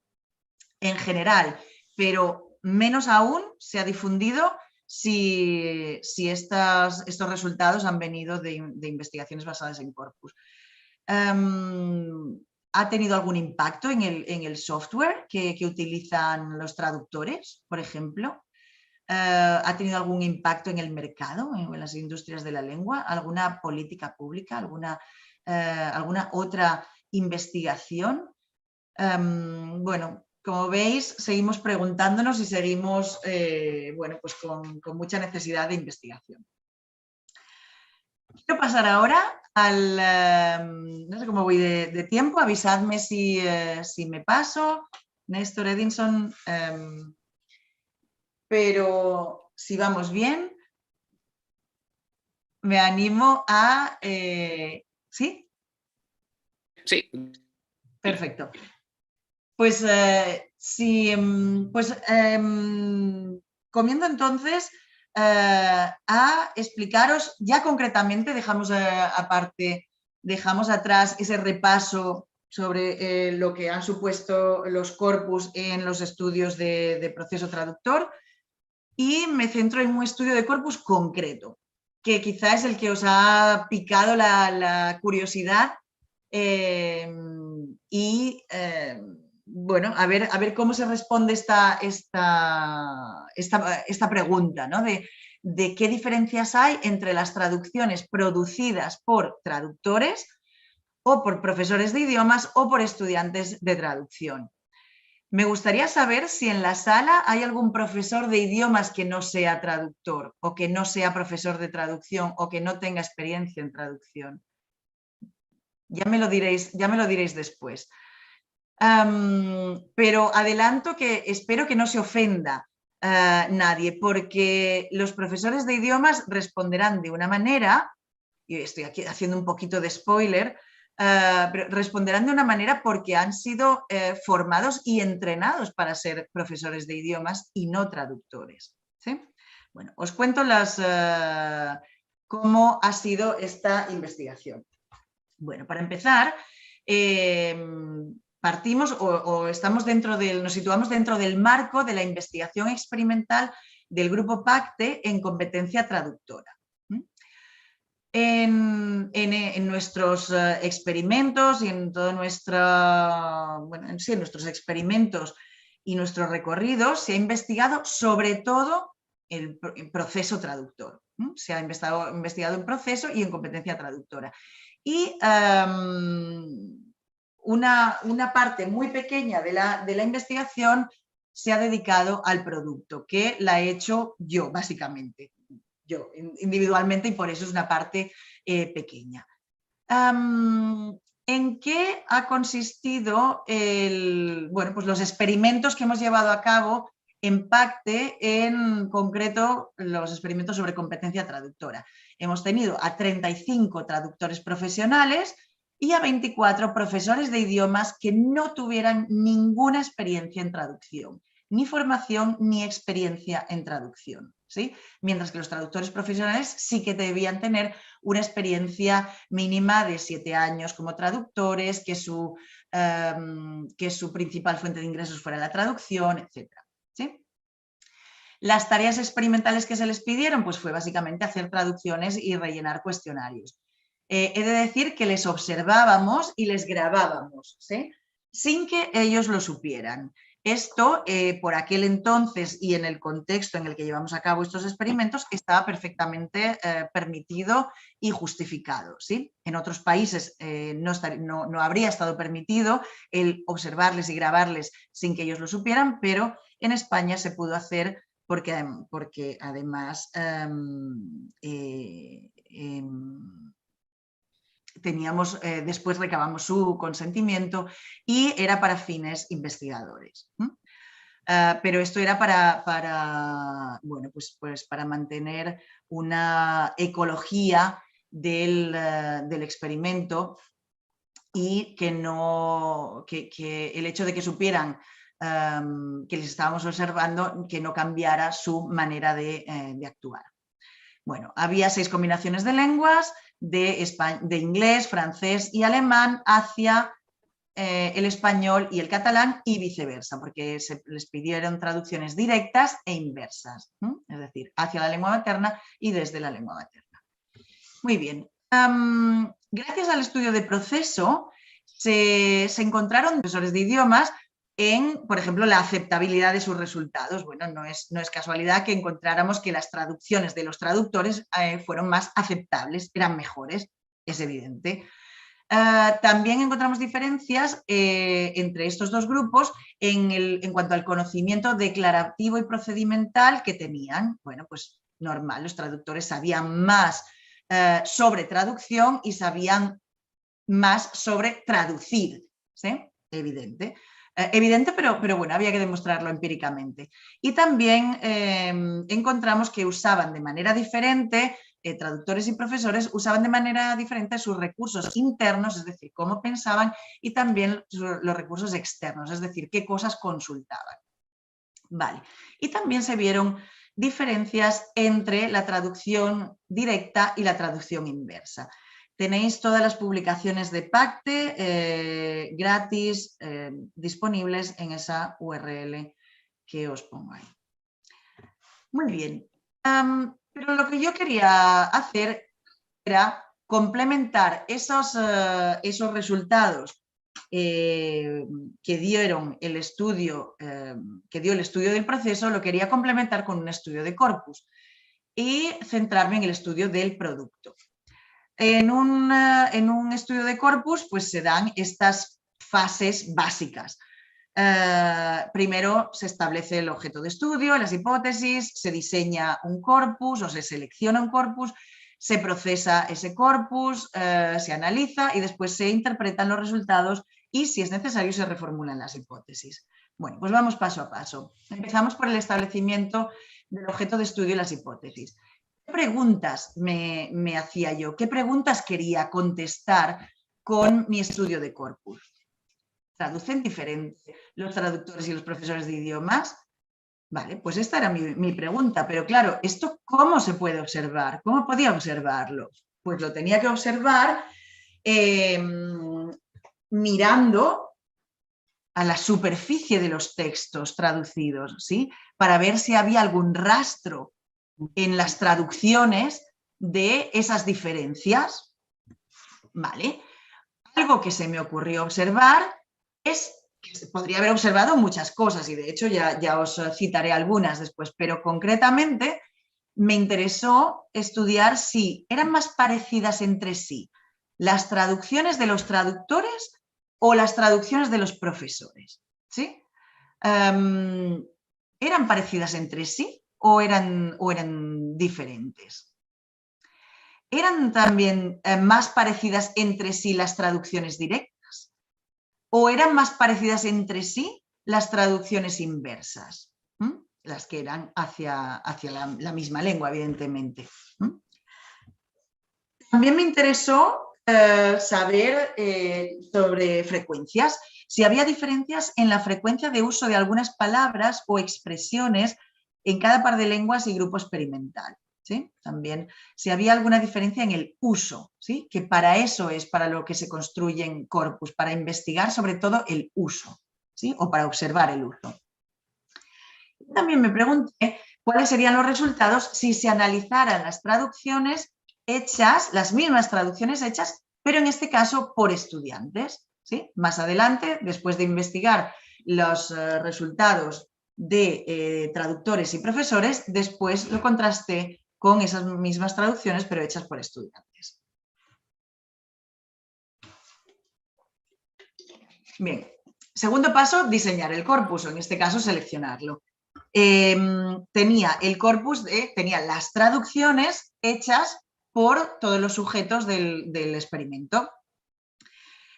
En general, pero menos aún se ha difundido si estos resultados han venido de investigaciones basadas en corpus. ¿Ha tenido algún impacto en el software que utilizan los traductores, por ejemplo? ¿Ha tenido algún impacto en el mercado, en las industrias de la lengua? ¿Alguna política pública? ¿Alguna otra investigación? Bueno, como veis, seguimos preguntándonos y seguimos pues con mucha necesidad de investigación. Quiero pasar ahora no sé cómo voy de tiempo, avisadme si me paso, Néstor, Edinson, pero si vamos bien, me animo a... ¿Sí? Sí. Perfecto. Pues comienzo entonces a explicaros ya concretamente, dejamos atrás ese repaso sobre lo que han supuesto los corpus en los estudios de proceso traductor y me centro en un estudio de corpus concreto, que quizá es el que os ha picado la curiosidad bueno, a ver cómo se responde esta pregunta, ¿no? De qué diferencias hay entre las traducciones producidas por traductores o por profesores de idiomas o por estudiantes de traducción. Me gustaría saber si en la sala hay algún profesor de idiomas que no sea traductor o que no sea profesor de traducción o que no tenga experiencia en traducción. Ya me lo diréis después. Pero adelanto que espero que no se ofenda nadie, porque los profesores de idiomas responderán de una manera, y estoy aquí haciendo un poquito de spoiler, pero responderán de una manera porque han sido formados y entrenados para ser profesores de idiomas y no traductores, ¿sí? Bueno, os cuento cómo ha sido esta investigación. Bueno, para empezar, partimos o nos situamos dentro del marco de la investigación experimental del grupo PACTE en competencia traductora. En nuestros experimentos y en todo nuestros experimentos y nuestros recorridos se ha investigado sobre todo el proceso traductor. Se ha investigado en proceso y en competencia traductora. Y una parte muy pequeña de la investigación se ha dedicado al producto, que la he hecho yo, básicamente, yo individualmente, y por eso es una parte pequeña. ¿En qué ha consistido pues los experimentos que hemos llevado a cabo en PACTE, en concreto los experimentos sobre competencia traductora. Hemos tenido a 35 traductores profesionales y a 24 profesores de idiomas que no tuvieran ninguna experiencia en traducción, ni formación ni experiencia en traducción, ¿sí? Mientras que los traductores profesionales sí que debían tener una experiencia mínima de 7 años como traductores, que su principal fuente de ingresos fuera la traducción, etc. ¿Sí? Las tareas experimentales que se les pidieron pues fue básicamente hacer traducciones y rellenar cuestionarios. He de decir que les observábamos y les grabábamos, ¿sí? Sin que ellos lo supieran. Esto, por aquel entonces y en el contexto en el que llevamos a cabo estos experimentos, estaba perfectamente permitido y justificado, ¿sí? En otros países no habría estado permitido el observarles y grabarles sin que ellos lo supieran, pero en España se pudo hacer porque además después recabamos su consentimiento y era para fines investigadores. Pero esto era para mantener una ecología del experimento y que el hecho de que supieran que les estábamos observando, que no cambiara su manera de actuar. Bueno, había 6 combinaciones de lenguas, de inglés, francés y alemán hacia el español y el catalán y viceversa, porque se les pidieron traducciones directas e inversas, es decir, hacia la lengua materna y desde la lengua materna. Muy bien. Gracias al estudio de proceso se encontraron profesores de idiomas en, por ejemplo, la aceptabilidad de sus resultados. Bueno, no es casualidad que encontráramos que las traducciones de los traductores fueron más aceptables, eran mejores, es evidente. También encontramos diferencias entre estos dos grupos en cuanto al conocimiento declarativo y procedimental que tenían. Bueno, pues normal, los traductores sabían más sobre traducción y sabían más sobre traducir, ¿sí? Evidente. Evidente, pero bueno, había que demostrarlo empíricamente. Y también encontramos que usaban de manera diferente, traductores y profesores usaban de manera diferente sus recursos internos, es decir, cómo pensaban, y también los recursos externos, es decir, qué cosas consultaban. Vale. Y también se vieron diferencias entre la traducción directa y la traducción inversa. Tenéis todas las publicaciones de PACTE gratis disponibles en esa URL que os pongo ahí. Muy bien. Pero lo que yo quería hacer era complementar esos resultados que dio el estudio del proceso, lo quería complementar con un estudio de corpus y centrarme en el estudio del producto. En un estudio de corpus pues se dan estas fases básicas. Primero se establece el objeto de estudio, las hipótesis, se diseña un corpus o se selecciona un corpus, se procesa ese corpus, se analiza y después se interpretan los resultados y, si es necesario, se reformulan las hipótesis. Bueno, pues vamos paso a paso. Empezamos por el establecimiento del objeto de estudio y las hipótesis. ¿Qué preguntas me hacía yo? ¿Qué preguntas quería contestar con mi estudio de corpus? ¿Traducen diferente los traductores y los profesores de idiomas? Vale, pues esta era mi pregunta, pero claro, ¿esto cómo se puede observar? ¿Cómo podía observarlo? Pues lo tenía que observar mirando a la superficie de los textos traducidos, ¿sí? Para ver si había algún rastro en las traducciones de esas diferencias. Vale. Algo que se me ocurrió observar es que podría haber observado muchas cosas y de hecho ya os citaré algunas después, pero concretamente me interesó estudiar si eran más parecidas entre sí las traducciones de los traductores o las traducciones de los profesores, ¿sí? ¿Eran parecidas entre sí o eran diferentes? ¿Eran también más parecidas entre sí las traducciones directas? ¿O eran más parecidas entre sí las traducciones inversas? las que eran hacia la misma lengua, evidentemente. También me interesó saber sobre frecuencias, si había diferencias en la frecuencia de uso de algunas palabras o expresiones en cada par de lenguas y grupo experimental. ¿Sí? También si había alguna diferencia en el uso, ¿sí? Que para eso es para lo que se construyen corpus, para investigar sobre todo el uso, ¿sí? O para observar el uso. También me pregunté cuáles serían los resultados si se analizaran las traducciones hechas, las mismas traducciones hechas, pero en este caso por estudiantes, ¿sí? Más adelante, después de investigar los resultados de traductores y profesores, después lo contrasté con esas mismas traducciones, pero hechas por estudiantes. Bien, segundo paso, diseñar el corpus, o en este caso seleccionarlo. Tenía el corpus, tenía las traducciones hechas por todos los sujetos del experimento.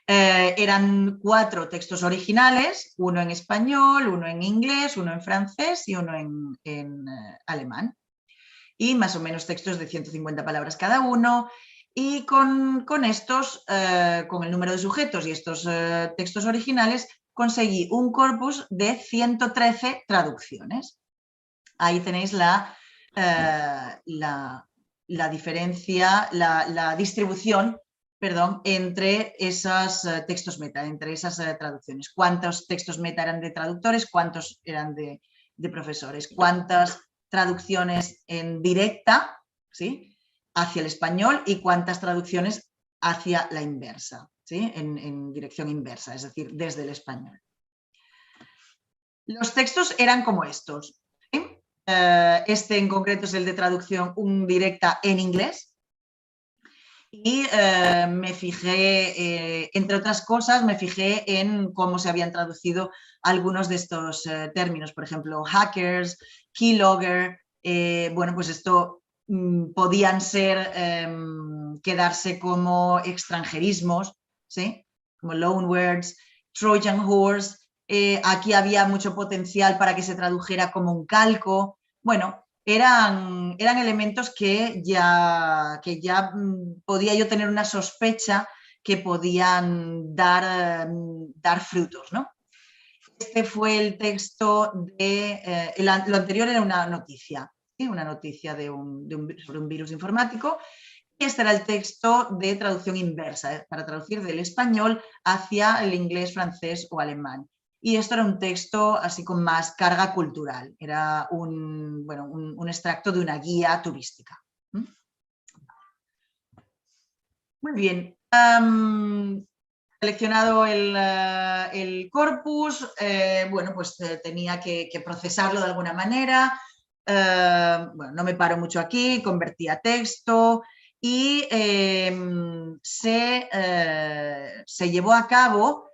Eran 4 textos originales, uno en español, uno en inglés, uno en francés y uno en alemán. Y más o menos textos de 150 palabras cada uno. Y con estos, con el número de sujetos y estos textos originales, conseguí un corpus de 113 traducciones. Ahí tenéis la diferencia, la distribución, perdón, entre esos textos meta, entre esas traducciones. ¿Cuántos textos meta eran de traductores? ¿Cuántos eran de profesores? ¿Cuántas traducciones en directa, ¿sí? Hacia el español y cuántas traducciones hacia la inversa, ¿sí? En dirección inversa, es decir, desde el español. Los textos eran como estos. ¿Sí? Este en concreto es el de traducción directa en inglés. Y me fijé, entre otras cosas, me fijé en cómo se habían traducido algunos de estos términos, por ejemplo, hackers, keylogger, bueno, pues esto podían ser, quedarse como extranjerismos, ¿sí? Como loanwords, Trojan horse, aquí había mucho potencial para que se tradujera como un calco, bueno, eran elementos que ya podía yo tener una sospecha que podían dar frutos, ¿no? Este fue el texto de... lo anterior era una noticia, ¿sí? Una noticia sobre un virus informático. Y este era el texto de traducción inversa, para traducir del español hacia el inglés, francés o alemán. Y esto era un texto así con más carga cultural, era un extracto de una guía turística. Muy bien. Seleccionado el corpus, bueno, pues tenía que procesarlo de alguna manera. Bueno, no me paro mucho aquí, convertí a texto y se llevó a cabo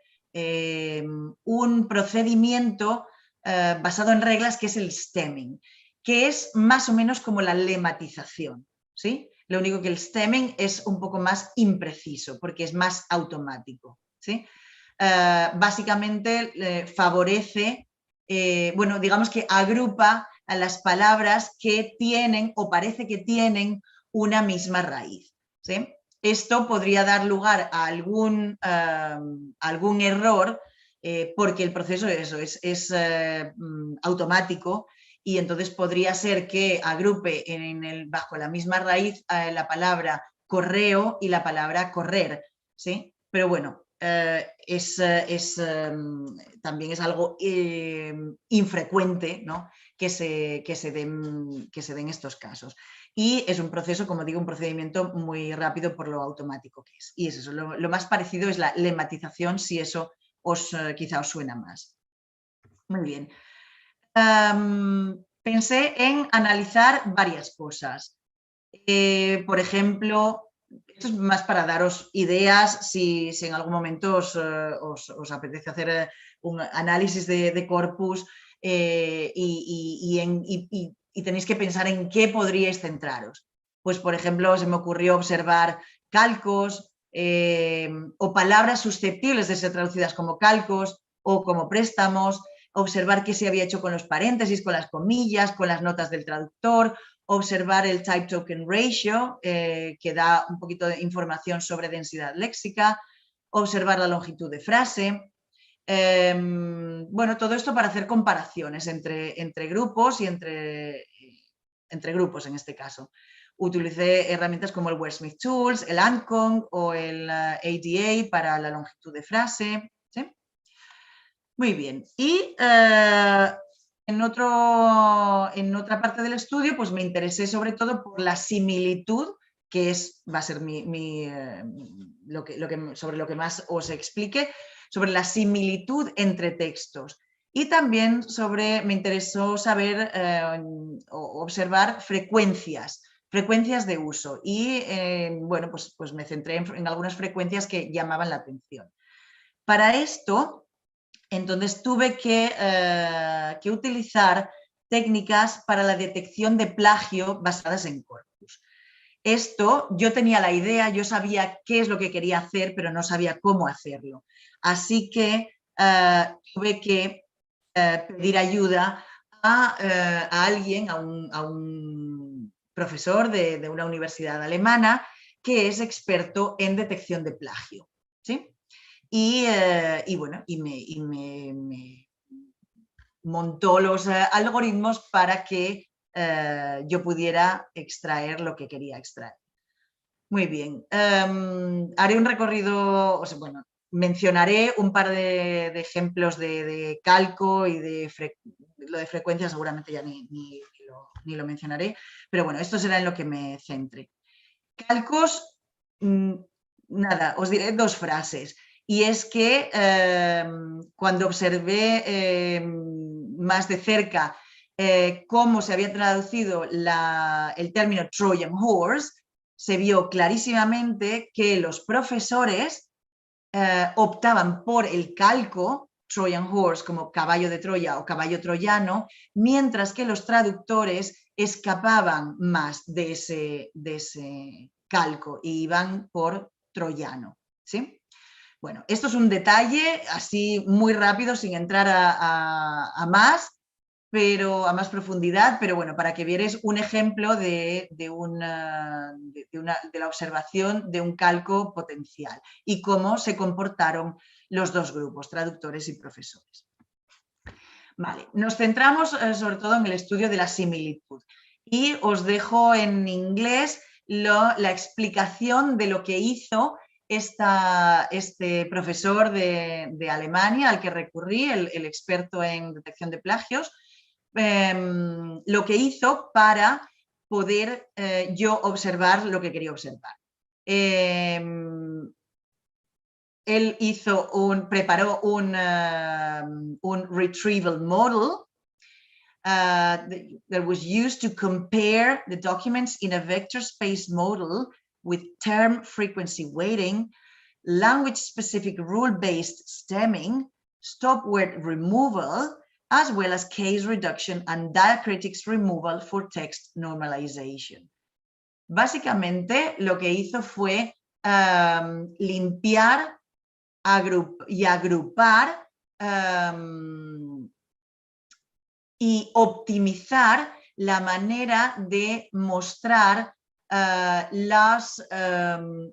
un procedimiento basado en reglas que es el stemming, que es más o menos como la lematización, ¿sí? Lo único que el stemming es un poco más impreciso porque es más automático, ¿sí? Básicamente favorece, bueno, digamos que agrupa a las palabras que tienen o parece que tienen una misma raíz, ¿sí? Esto podría dar lugar a algún error porque el proceso es automático y entonces podría ser que agrupe bajo la misma raíz la palabra correo y la palabra correr, ¿sí? Pero bueno, también es algo infrecuente, ¿no? que se den estos casos. Y es un proceso, como digo, un procedimiento muy rápido por lo automático que es. Y es eso, lo más parecido es la lematización, si eso quizá os suena más. Muy bien. Pensé en analizar varias cosas. Por ejemplo, esto es más para daros ideas si en algún momento os apetece hacer un análisis de corpus y tenéis que pensar en qué podríais centraros. Pues, por ejemplo, se me ocurrió observar calcos o palabras susceptibles de ser traducidas como calcos o como préstamos. observar qué se había hecho con los paréntesis, con las comillas, con las notas del traductor, observar el type token ratio, que da un poquito de información sobre densidad léxica, observar la longitud de frase. Bueno, todo esto para hacer comparaciones entre grupos y entre grupos en este caso. Utilicé herramientas como el Wordsmith Tools, el Ancong o el ADA para la longitud de frase. ¿Sí? Muy bien. Y en otra parte del estudio, pues me interesé sobre todo por la similitud, que va a ser sobre lo que más os explique, sobre la similitud entre textos. Y también me interesó saber observar frecuencias de uso. Y bueno, pues me centré en algunas frecuencias que llamaban la atención. Para esto, entonces tuve que utilizar técnicas para la detección de plagio basadas en corpus. Esto, yo tenía la idea, yo sabía qué es lo que quería hacer, pero no sabía cómo hacerlo. Así que tuve que pedir ayuda a alguien, a un profesor de una universidad alemana que es experto en detección de plagio. ¿Sí? Y bueno, me montó los algoritmos para que yo pudiera extraer lo que quería extraer. Muy bien. Haré un recorrido, o sea, bueno, mencionaré un par de ejemplos de calco y lo de frecuencia seguramente ya ni lo mencionaré, pero bueno, esto será en lo que me centre. Calcos, nada, os diré dos frases. Y es que cuando observé más de cerca cómo se había traducido el término Trojan Horse, se vio clarísimamente que los profesores optaban por el calco Trojan Horse como caballo de Troya o caballo troyano, mientras que los traductores escapaban más de ese calco y iban por troyano. ¿Sí? Bueno, esto es un detalle así muy rápido sin entrar a más, pero a más profundidad, pero bueno, para que vierais un ejemplo de la observación de un calco potencial y cómo se comportaron los dos grupos, traductores y profesores. Vale, nos centramos sobre todo en el estudio de la similitud y os dejo en inglés la explicación de lo que hizo este profesor de Alemania al que recurrí, el experto en detección de plagios, lo que hizo para poder yo observar lo que quería observar. Él preparó un retrieval model that was used to compare the documents in a vector space model with term frequency weighting, language-specific rule-based stemming, stop word removal, as well as case reduction and diacritics removal for text normalization. Básicamente, lo que hizo fue limpiar y agrupar y optimizar la manera de mostrar las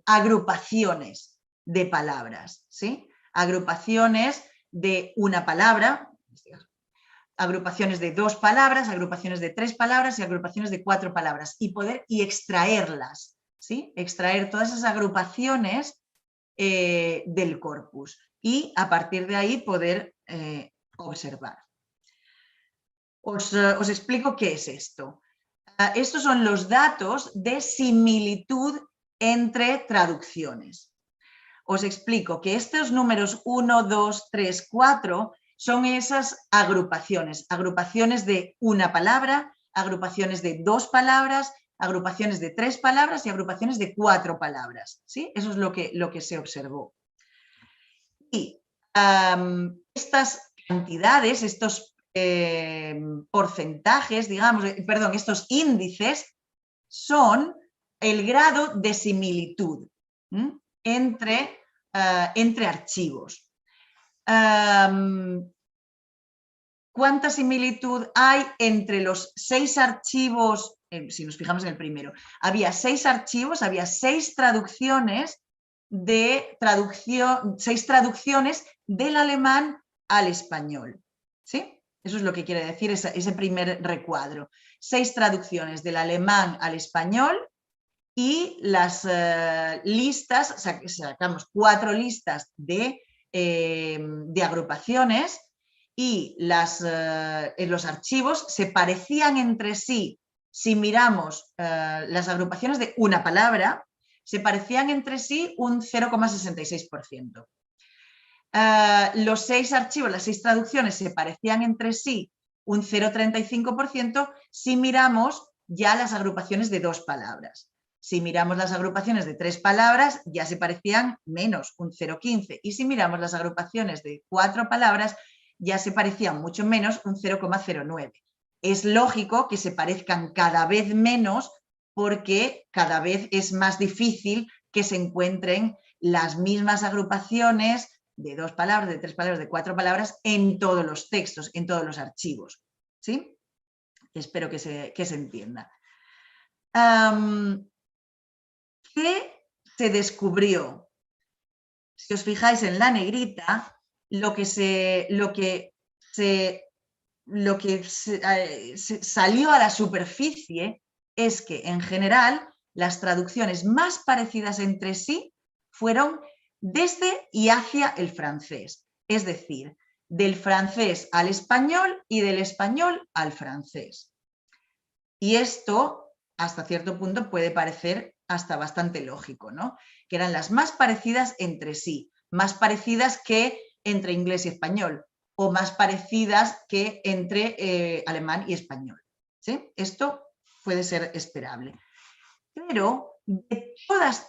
agrupaciones de palabras, ¿sí? Agrupaciones de una palabra, agrupaciones de 2 palabras, agrupaciones de 3 palabras y agrupaciones de 4 palabras y extraerlas, ¿sí? Extraer todas esas agrupaciones del corpus y a partir de ahí poder observar. Os explico qué es esto. Estos son los datos de similitud entre traducciones. Os explico que estos números 1, 2, 3, 4 son esas agrupaciones. Agrupaciones de una palabra, agrupaciones de 2 palabras, agrupaciones de 3 palabras y agrupaciones de 4 palabras. ¿Sí? Eso es lo que se observó. Y estas cantidades, estos porcentajes, digamos, perdón, estos índices son el grado de similitud entre archivos. ¿cuánta similitud hay entre los 6 archivos? Si nos fijamos en el primero, había 6 archivos, había 6 traducciones de 6 traducciones del alemán al español. ¿Sí? Eso es lo que quiere decir ese primer recuadro. 6 traducciones del alemán al español y las listas, sacamos 4 listas de agrupaciones y los archivos se parecían entre sí. Si miramos las agrupaciones de una palabra, se parecían entre sí un 0,66%. Los 6 archivos, las 6 traducciones se parecían entre sí un 0,35% si miramos ya las agrupaciones de 2 palabras. Si miramos las agrupaciones de 3 palabras, ya se parecían menos, un 0,15%. Y si miramos las agrupaciones de 4 palabras, ya se parecían mucho menos, un 0,09%. Es lógico que se parezcan cada vez menos porque cada vez es más difícil que se encuentren las mismas agrupaciones de 2 palabras, de 3 palabras, de 4 palabras en todos los textos, en todos los archivos. ¿Sí? Espero que se entienda. ¿Qué se descubrió? Si os fijáis en la negrita, lo que salió a la superficie es que, en general, las traducciones más parecidas entre sí fueron desde y hacia el francés, es decir, del francés al español y del español al francés. Y esto, hasta cierto punto, puede parecer hasta bastante lógico, ¿no? Que eran las más parecidas entre sí, más parecidas que entre inglés y español, o más parecidas que entre alemán y español. ¿Sí? Esto puede ser esperable. Pero de todas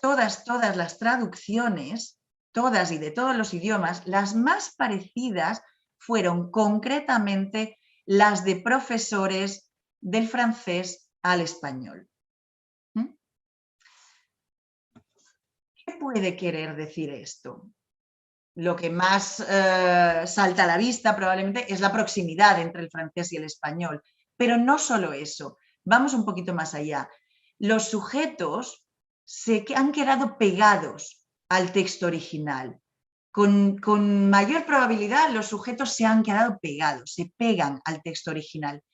las traducciones, todas y de todos los idiomas, las más parecidas fueron concretamente las de profesores del francés al español. ¿Qué puede querer decir esto? Lo que más salta a la vista probablemente es la proximidad entre el francés y el español. Pero no solo eso, vamos un poquito más allá. Los sujetos han quedado pegados al texto original. Con mayor probabilidad los sujetos se han quedado pegados, se pegan al texto original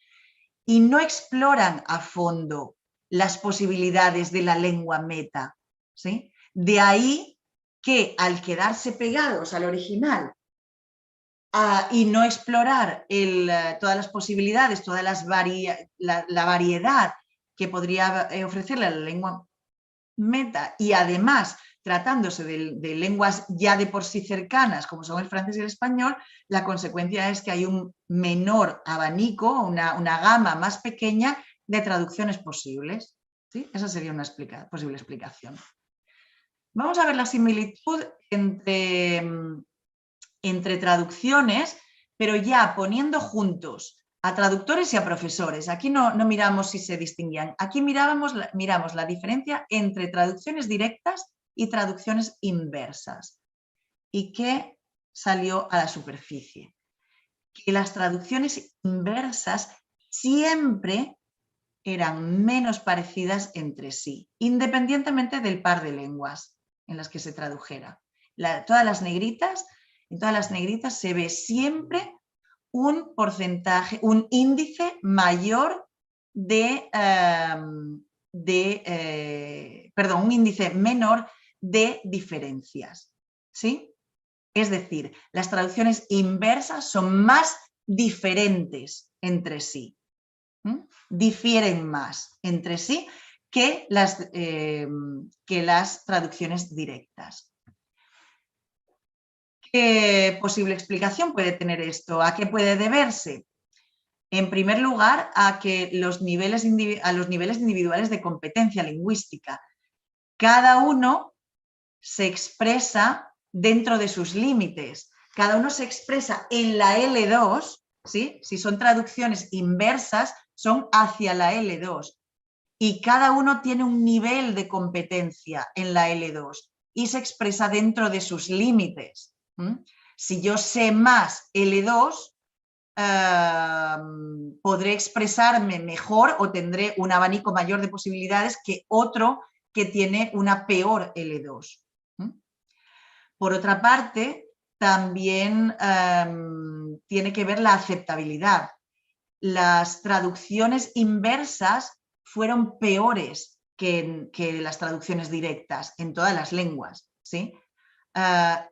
y no exploran a fondo las posibilidades de la lengua meta. ¿Sí? De ahí que al quedarse pegados al original y no explorar todas las posibilidades, toda la variedad que podría ofrecerle la lengua meta y además tratándose de lenguas ya de por sí cercanas como son el francés y el español, la consecuencia es que hay un menor abanico, una gama más pequeña de traducciones posibles. ¿Sí? Esa sería una posible explicación. Vamos a ver la similitud entre traducciones, pero ya poniendo juntos a traductores y a profesores. Aquí no miramos si se distinguían. Aquí miramos la diferencia entre traducciones directas y traducciones inversas. ¿Y qué salió a la superficie? Que las traducciones inversas siempre eran menos parecidas entre sí, independientemente del par de lenguas en las que se tradujera. En todas las negritas se ve siempre un porcentaje, un índice mayor un índice menor de diferencias. ¿Sí? Es decir, las traducciones inversas son más diferentes entre sí. Difieren más entre sí que las traducciones directas. ¿Qué posible explicación puede tener esto? ¿A qué puede deberse? En primer lugar, a los niveles individuales de competencia lingüística. Cada uno se expresa dentro de sus límites. Cada uno se expresa en la L2, ¿sí? Si son traducciones inversas, son hacia la L2. Y cada uno tiene un nivel de competencia en la L2 y se expresa dentro de sus límites. Si yo sé más L2, podré expresarme mejor o tendré un abanico mayor de posibilidades que otro que tiene una peor L2. Por otra parte, también tiene que ver la aceptabilidad. Las traducciones inversas fueron peores que las traducciones directas en todas las lenguas, ¿sí?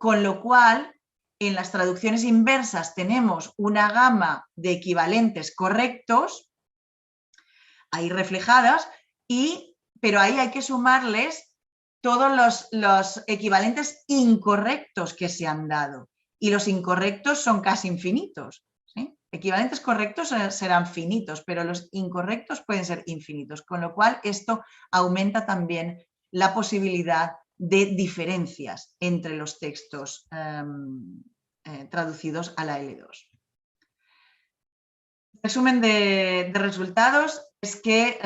Con lo cual, en las traducciones inversas tenemos una gama de equivalentes correctos ahí reflejadas, pero ahí hay que sumarles todos los equivalentes incorrectos que se han dado. Y los incorrectos son casi infinitos, ¿sí? Equivalentes correctos serán finitos, pero los incorrectos pueden ser infinitos, con lo cual esto aumenta también la posibilidad de diferencias entre los textos traducidos a la L2. Resumen de resultados es que,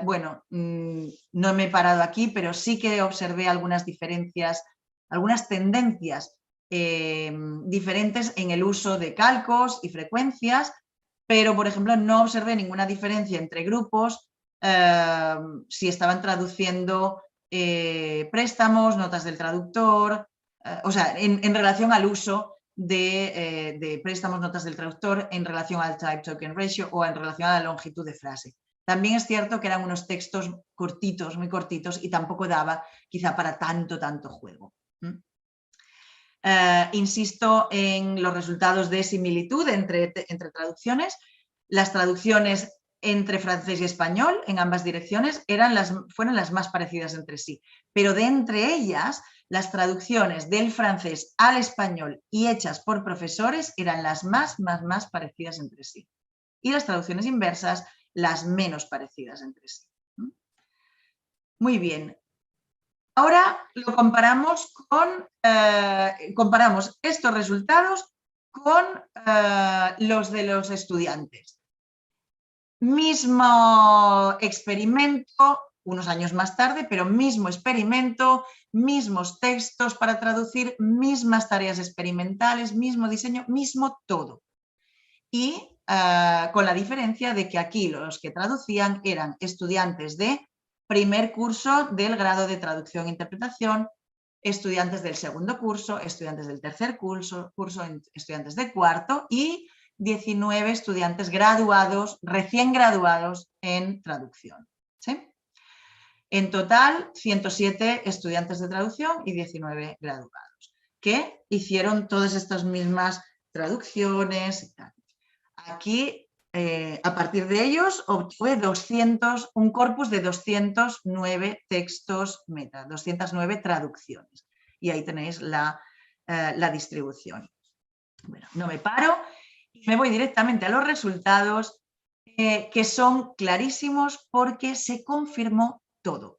bueno, no me he parado aquí, pero sí que observé algunas diferencias, algunas tendencias diferentes en el uso de calcos y frecuencias, pero, por ejemplo, no observé ninguna diferencia entre grupos si estaban traduciendo préstamos, notas del traductor, o sea, en relación al uso de préstamos, notas del traductor, en relación al type token ratio o en relación a la longitud de frase. También es cierto que eran unos textos cortitos, muy cortitos, y tampoco daba quizá para tanto juego. Insisto en los resultados de similitud entre traducciones. Las traducciones entre francés y español en ambas direcciones fueron las más parecidas entre sí, pero de entre ellas las traducciones del francés al español y hechas por profesores eran las más parecidas entre sí, y las traducciones inversas las menos parecidas entre sí. Muy bien. Ahora lo comparamos comparamos estos resultados con los de los estudiantes. Mismo experimento, unos años más tarde, pero mismo experimento, mismos textos para traducir, mismas tareas experimentales, mismo diseño, mismo todo. Y con la diferencia de que aquí los que traducían eran estudiantes de primer curso del grado de traducción e interpretación, estudiantes del segundo curso, estudiantes del tercer curso, estudiantes de cuarto y 19 estudiantes graduados, recién graduados en traducción. ¿Sí? En total, 107 estudiantes de traducción y 19 graduados, que hicieron todas estas mismas traducciones y tal. Aquí, a partir de ellos, obtuve un corpus de 209 textos meta, 209 traducciones. Y ahí tenéis la distribución. Bueno, no me paro y me voy directamente a los resultados, que son clarísimos porque se confirmó todo.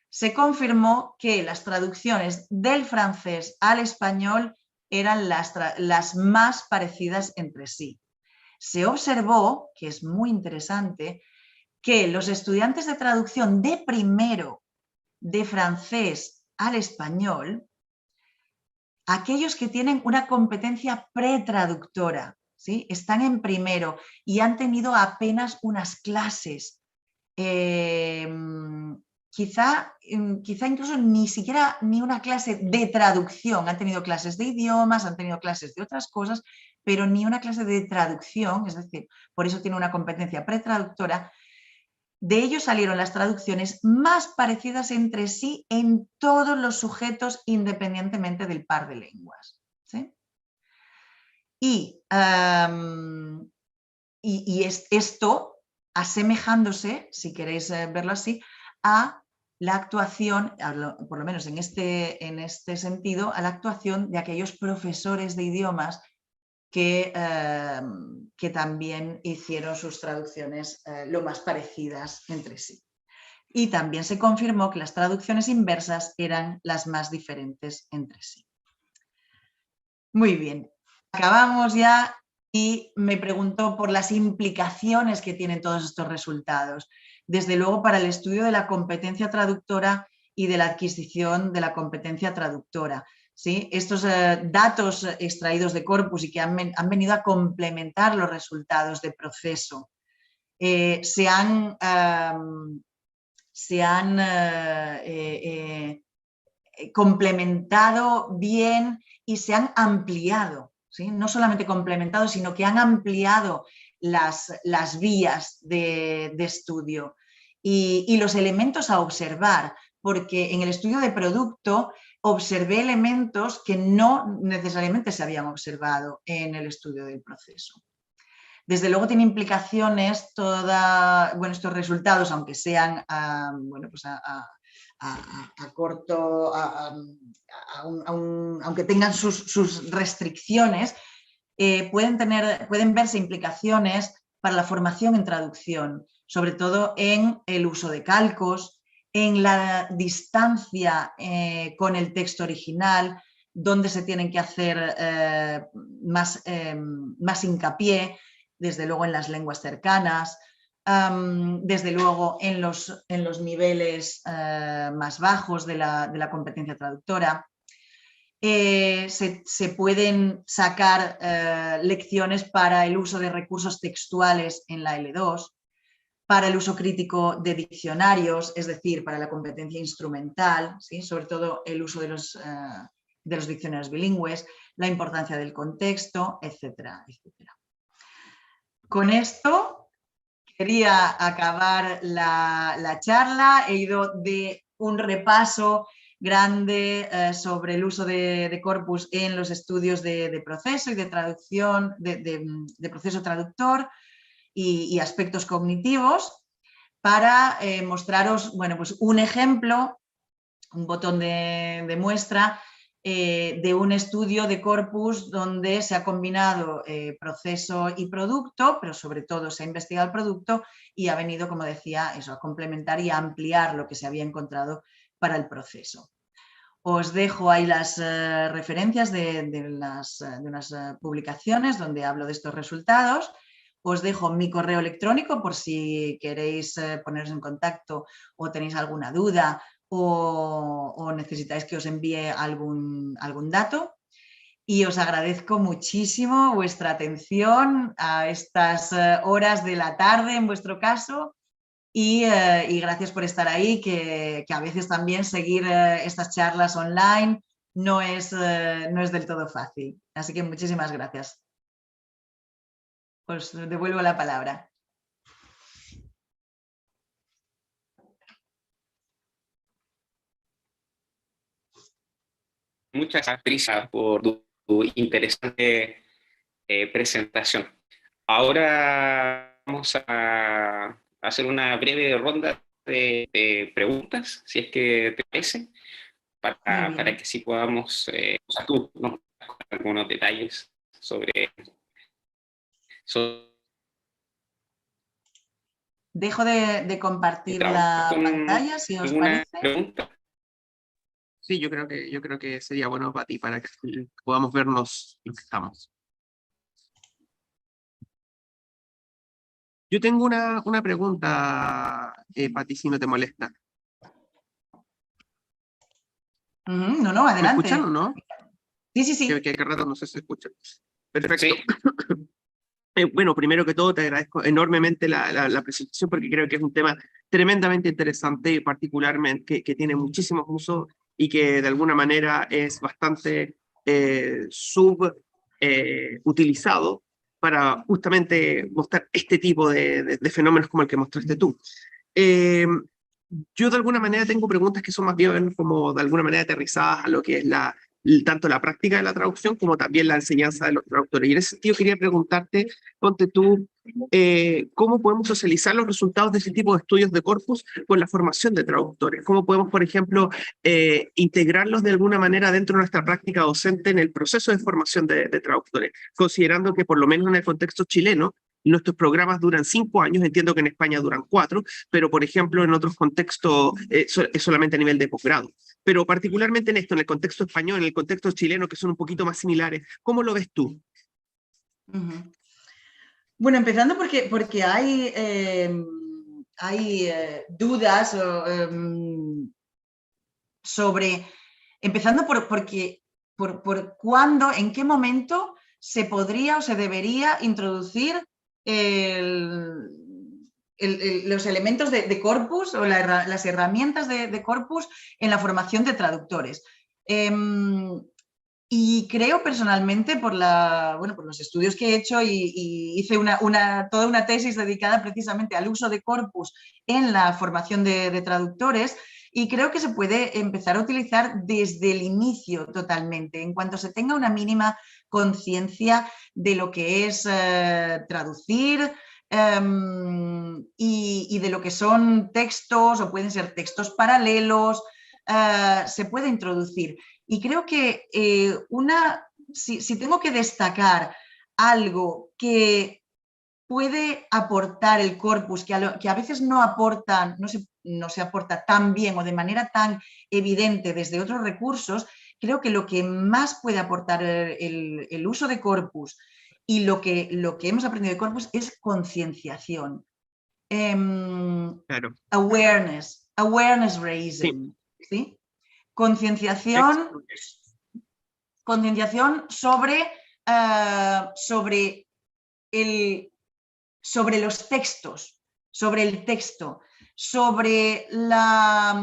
Se confirmó que las traducciones del francés al español eran las más parecidas entre sí. Se observó, que es muy interesante, que los estudiantes de traducción de primero de francés al español, aquellos que tienen una competencia pretraductora, ¿sí? Están en primero y han tenido apenas unas clases, quizá incluso ni siquiera ni una clase de traducción, han tenido clases de idiomas, han tenido clases de otras cosas, pero ni una clase de traducción, es decir, por eso tiene una competencia pretraductora. De ellos salieron las traducciones más parecidas entre sí en todos los sujetos, independientemente del par de lenguas. ¿Sí? Y esto asemejándose, si queréis verlo así, a la actuación, por lo menos en este sentido, a la actuación de aquellos profesores de idiomas que también hicieron sus traducciones lo más parecidas entre sí. Y también se confirmó que las traducciones inversas eran las más diferentes entre sí. Muy bien, acabamos ya y me pregunto por las implicaciones que tienen todos estos resultados. Desde luego para el estudio de la competencia traductora y de la adquisición de la competencia traductora. ¿sí? Estos datos extraídos de corpus y que han venido a complementar los resultados de proceso se han complementado bien y se han ampliado, ¿sí? No solamente complementado, sino que han ampliado las vías de estudio y los elementos a observar, porque en el estudio de producto observé elementos que no necesariamente se habían observado en el estudio del proceso. Desde luego tiene implicaciones estos resultados, aunque sean a corto, aunque tengan sus restricciones, pueden verse implicaciones para la formación en traducción, sobre todo en el uso de calcos, en la distancia con el texto original, donde se tienen que hacer más hincapié, desde luego en las lenguas cercanas, desde luego en los niveles más bajos de la competencia traductora. Se pueden sacar lecciones para el uso de recursos textuales en la L2, para el uso crítico de diccionarios, es decir, para la competencia instrumental, ¿sí? Sobre todo el uso de los diccionarios bilingües, la importancia del contexto, etcétera, etcétera. Con esto quería acabar la charla. He ido de un repaso grande sobre el uso de corpus en los estudios de proceso y de traducción, de proceso traductor y aspectos cognitivos, para mostraros pues un ejemplo, un botón de muestra de un estudio de corpus donde se ha combinado proceso y producto, pero sobre todo se ha investigado el producto y ha venido, como decía, a complementar y a ampliar lo que se había encontrado para el proceso. Os dejo ahí las referencias de unas publicaciones donde hablo de estos resultados. Os dejo mi correo electrónico por si queréis poneros en contacto o tenéis alguna duda o necesitáis que os envíe algún dato. Y os agradezco muchísimo vuestra atención a estas horas de la tarde, en vuestro caso, y gracias por estar ahí, que a veces también seguir estas charlas online no es del todo fácil. Así que muchísimas gracias. Os devuelvo la palabra. Muchas gracias, Patricia, por tu interesante presentación. Ahora vamos a hacer una breve ronda de preguntas, si es que te parece, para que sí podamos, tú nos das algunos detalles sobre... Dejo de compartir la pantalla, si os parece. Pregunta. Sí, yo creo que sería bueno para ti, para que podamos vernos los que estamos. Yo tengo una pregunta, Pati, si no te molesta. No, adelante. ¿Me escuchan o no? Sí. Que rato no sé si se escucha. Perfecto. Sí. Bueno, primero que todo te agradezco enormemente la presentación, porque creo que es un tema tremendamente interesante y particularmente que tiene muchísimos usos y que de alguna manera es bastante subutilizado para justamente mostrar este tipo de fenómenos como el que mostraste tú. Yo de alguna manera tengo preguntas que son más bien como de alguna manera aterrizadas a lo que es tanto la práctica de la traducción como también la enseñanza de los traductores. Y en ese sentido quería preguntarte, ponte tú, ¿cómo podemos socializar los resultados de ese tipo de estudios de corpus con la formación de traductores? ¿Cómo podemos, por ejemplo, integrarlos de alguna manera dentro de nuestra práctica docente en el proceso de formación de traductores? Considerando que por lo menos en el contexto chileno, nuestros programas duran 5 años, entiendo que en España duran 4, pero por ejemplo en otros contextos es solamente a nivel de posgrado. Pero particularmente en esto, en el contexto español, en el contexto chileno, que son un poquito más similares, ¿cómo lo ves tú? Bueno, empezando porque hay dudas sobre... Empezando porque por cuándo, en qué momento se podría o se debería introducir los elementos de corpus o las herramientas de corpus en la formación de traductores. Y creo personalmente, por los estudios que he hecho, y hice toda una tesis dedicada precisamente al uso de corpus en la formación de traductores, y creo que se puede empezar a utilizar desde el inicio totalmente, en cuanto se tenga una mínima conciencia de lo que es traducir, y de lo que son textos, o pueden ser textos paralelos, se puede introducir. Y creo que si tengo que destacar algo que puede aportar el corpus, que a veces no se aporta tan bien o de manera tan evidente desde otros recursos, creo que lo que más puede aportar el uso de corpus y lo que hemos aprendido de corpus es concienciación. Claro. Awareness raising. ¿Sí? Concienciación sobre los textos, sobre el texto, sobre la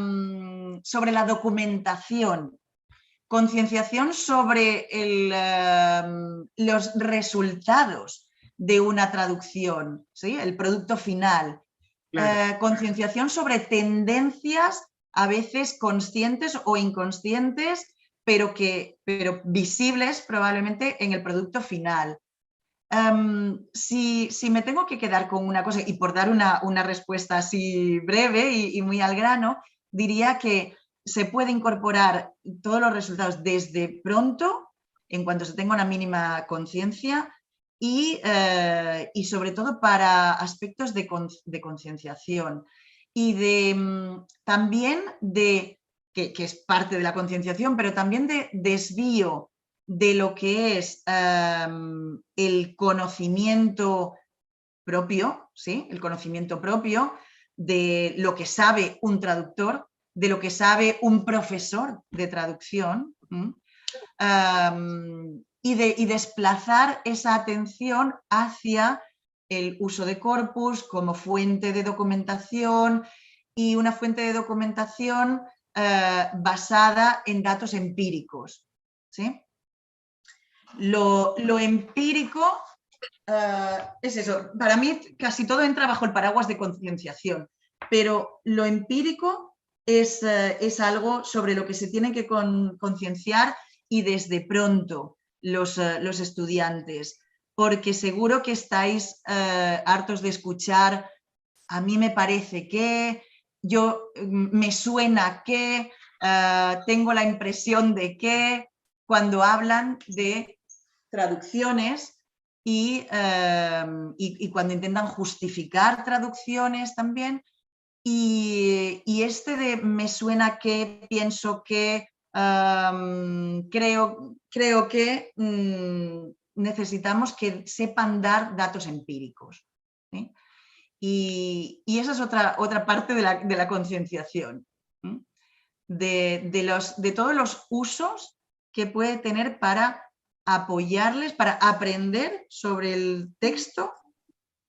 documentación, concienciación sobre los resultados de una traducción, ¿sí? El producto final, Claro. concienciación sobre tendencias a veces conscientes o inconscientes, pero visibles probablemente en el producto final. Si me tengo que quedar con una cosa, y por dar una respuesta así breve y muy al grano, diría que se puede incorporar todos los resultados desde pronto, en cuanto se tenga una mínima conciencia, y sobre todo para aspectos de concienciación y también que es parte de la concienciación, pero también de desvío de lo que es el conocimiento propio, ¿sí? El conocimiento propio de lo que sabe un traductor, de lo que sabe un profesor de traducción, y desplazar esa atención hacia el uso de corpus como fuente de documentación, y una fuente de documentación basada en datos empíricos, ¿sí? Lo empírico es eso. Para mí casi todo entra bajo el paraguas de concienciación, pero lo empírico es algo sobre lo que se tienen que concienciar, y desde pronto los estudiantes, porque seguro que estáis hartos de escuchar: a mí me parece que, me suena que, tengo la impresión de que, cuando hablan de traducciones y cuando intentan justificar traducciones también, y de me suena que, pienso que, creo que, necesitamos que sepan dar datos empíricos, ¿sí? Y esa es otra parte de la concienciación, de todos los usos que puede tener para apoyarles, para aprender sobre el texto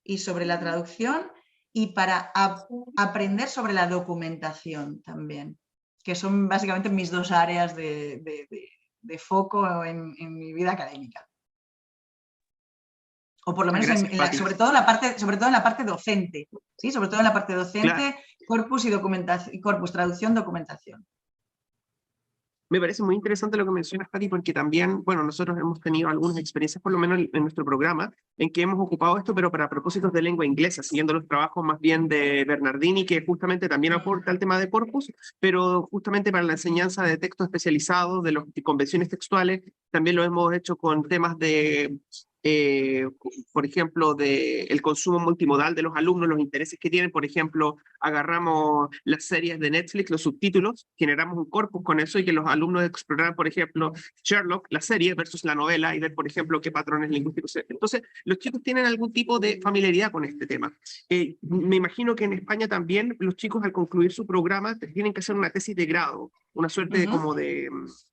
y sobre la traducción, y para aprender sobre la documentación también, que son básicamente mis dos áreas de foco en mi vida académica. O por lo menos sobre todo en la parte docente, ¿sí? Sobre todo en la parte docente, claro. Corpus y documentación, corpus, traducción, documentación. Me parece muy interesante lo que mencionas, Pati, porque también, bueno, nosotros hemos tenido algunas experiencias, por lo menos en nuestro programa, en que hemos ocupado esto, pero para propósitos de lengua inglesa, siguiendo los trabajos más bien de Bernardini, que justamente también aporta el tema de corpus, pero justamente para la enseñanza de textos especializados, de convenciones textuales, también lo hemos hecho con temas de... por ejemplo, el consumo multimodal de los alumnos, los intereses que tienen. Por ejemplo, agarramos las series de Netflix, los subtítulos, generamos un corpus con eso, y que los alumnos exploraran, por ejemplo, Sherlock, la serie, versus la novela, y ver, por ejemplo, qué patrones lingüísticos. Entonces, los chicos tienen algún tipo de familiaridad con este tema. Me imagino que en España también los chicos, al concluir su programa, tienen que hacer una tesis de grado. una suerte de, como de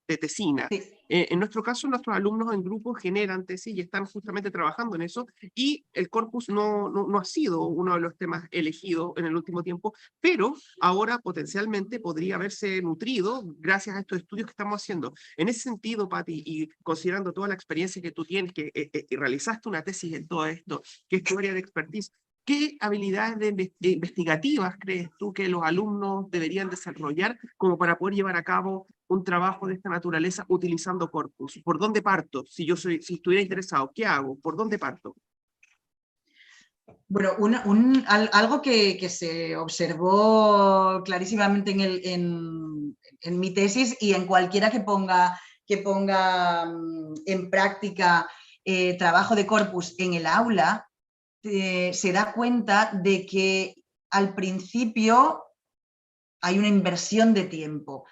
tesina. Sí. En nuestro caso, nuestros alumnos en grupo generan tesis y están justamente trabajando en eso, y el corpus no ha sido uno de los temas elegidos en el último tiempo, pero ahora potencialmente podría haberse nutrido gracias a estos estudios que estamos haciendo. En ese sentido, Pati, y considerando toda la experiencia que tú tienes, que realizaste una tesis en todo esto, que es tu área de expertise, ¿qué habilidades investigativas crees tú que los alumnos deberían desarrollar como para poder llevar a cabo un trabajo de esta naturaleza utilizando corpus? ¿Por dónde parto? Si estuviera interesado, ¿qué hago? ¿Por dónde parto? Bueno, algo que se observó clarísimamente en mi tesis y en cualquiera que ponga en práctica trabajo de corpus en el aula, se da cuenta de que al principio hay una inversión de tiempo.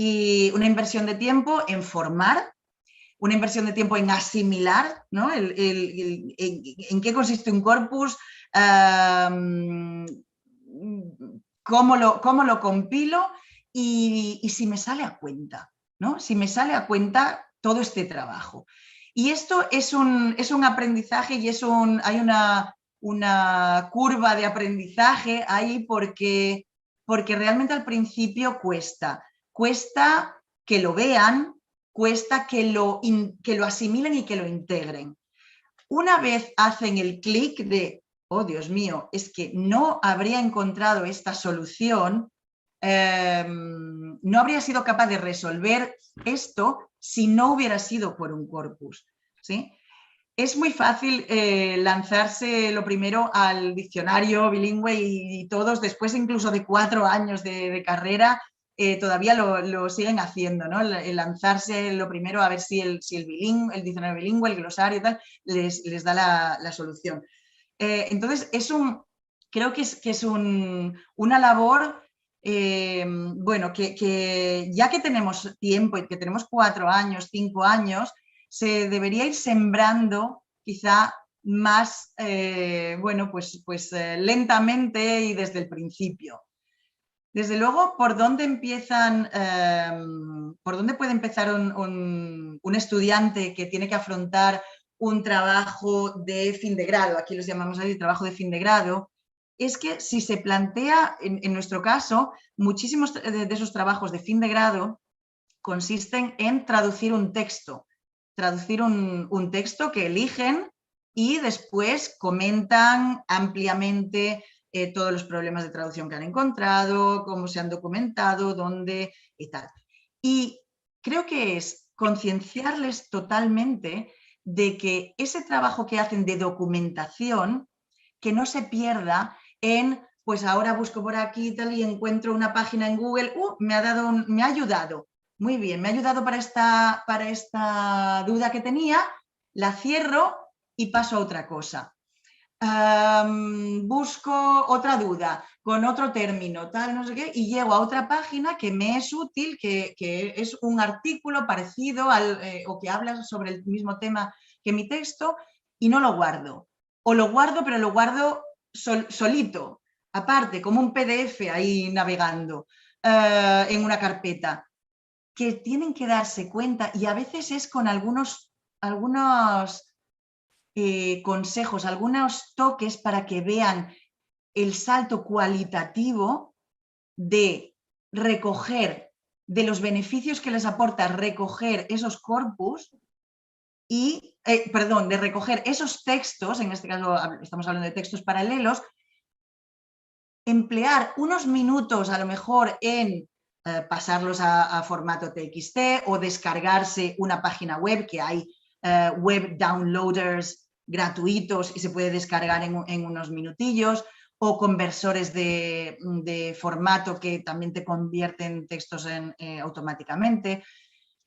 Y una inversión de tiempo en formar, una inversión de tiempo en asimilar, ¿no? En qué consiste un corpus, cómo lo compilo y si me sale a cuenta, ¿no? Si me sale a cuenta todo este trabajo. Y esto es un aprendizaje y hay una curva de aprendizaje ahí porque realmente al principio cuesta que lo vean, cuesta que lo asimilen y que lo integren. Una vez hacen el clic de, oh Dios mío, es que no habría encontrado esta solución, no habría sido capaz de resolver esto si no hubiera sido por un corpus, ¿sí? Es muy fácil lanzarse lo primero al diccionario bilingüe y todos, después incluso de 4 años de carrera, todavía lo siguen haciendo, ¿no? El lanzarse lo primero a ver si el diccionario bilingüe, el glosario y tal, les da la solución. Entonces, creo que es una labor, bueno, que ya que tenemos tiempo y que tenemos 4 años, 5 años, se debería ir sembrando quizá más, bueno, pues lentamente y desde el principio. Desde luego, ¿por dónde puede empezar un estudiante que tiene que afrontar un trabajo de fin de grado? Aquí los llamamos así, trabajo de fin de grado. Es que si se plantea, en nuestro caso, muchísimos de esos trabajos de fin de grado consisten en traducir un texto. Traducir un texto que eligen y después comentan ampliamente todos los problemas de traducción que han encontrado, cómo se han documentado, dónde y tal. Y creo que es concienciarles totalmente de que ese trabajo que hacen de documentación, que no se pierda en, pues ahora busco por aquí y tal y encuentro una página en Google, me ha ayudado. Muy bien, me ha ayudado para esta duda que tenía, la cierro y paso a otra cosa. Busco otra duda con otro término, tal, no sé qué, y llego a otra página que me es útil, que es un artículo parecido o que habla sobre el mismo tema que mi texto, y no lo guardo. O lo guardo, pero lo guardo solito, aparte, como un PDF ahí navegando en una carpeta. Que tienen que darse cuenta, y a veces es con algunos consejos, algunos toques para que vean el salto cualitativo de recoger, de los beneficios que les aporta recoger esos corpus y, de recoger esos textos, en este caso estamos hablando de textos paralelos, emplear unos minutos a lo mejor en pasarlos a formato TXT o descargarse una página web, que hay web downloaders gratuitos y se puede descargar en unos minutillos, o conversores de formato que también te convierten textos automáticamente.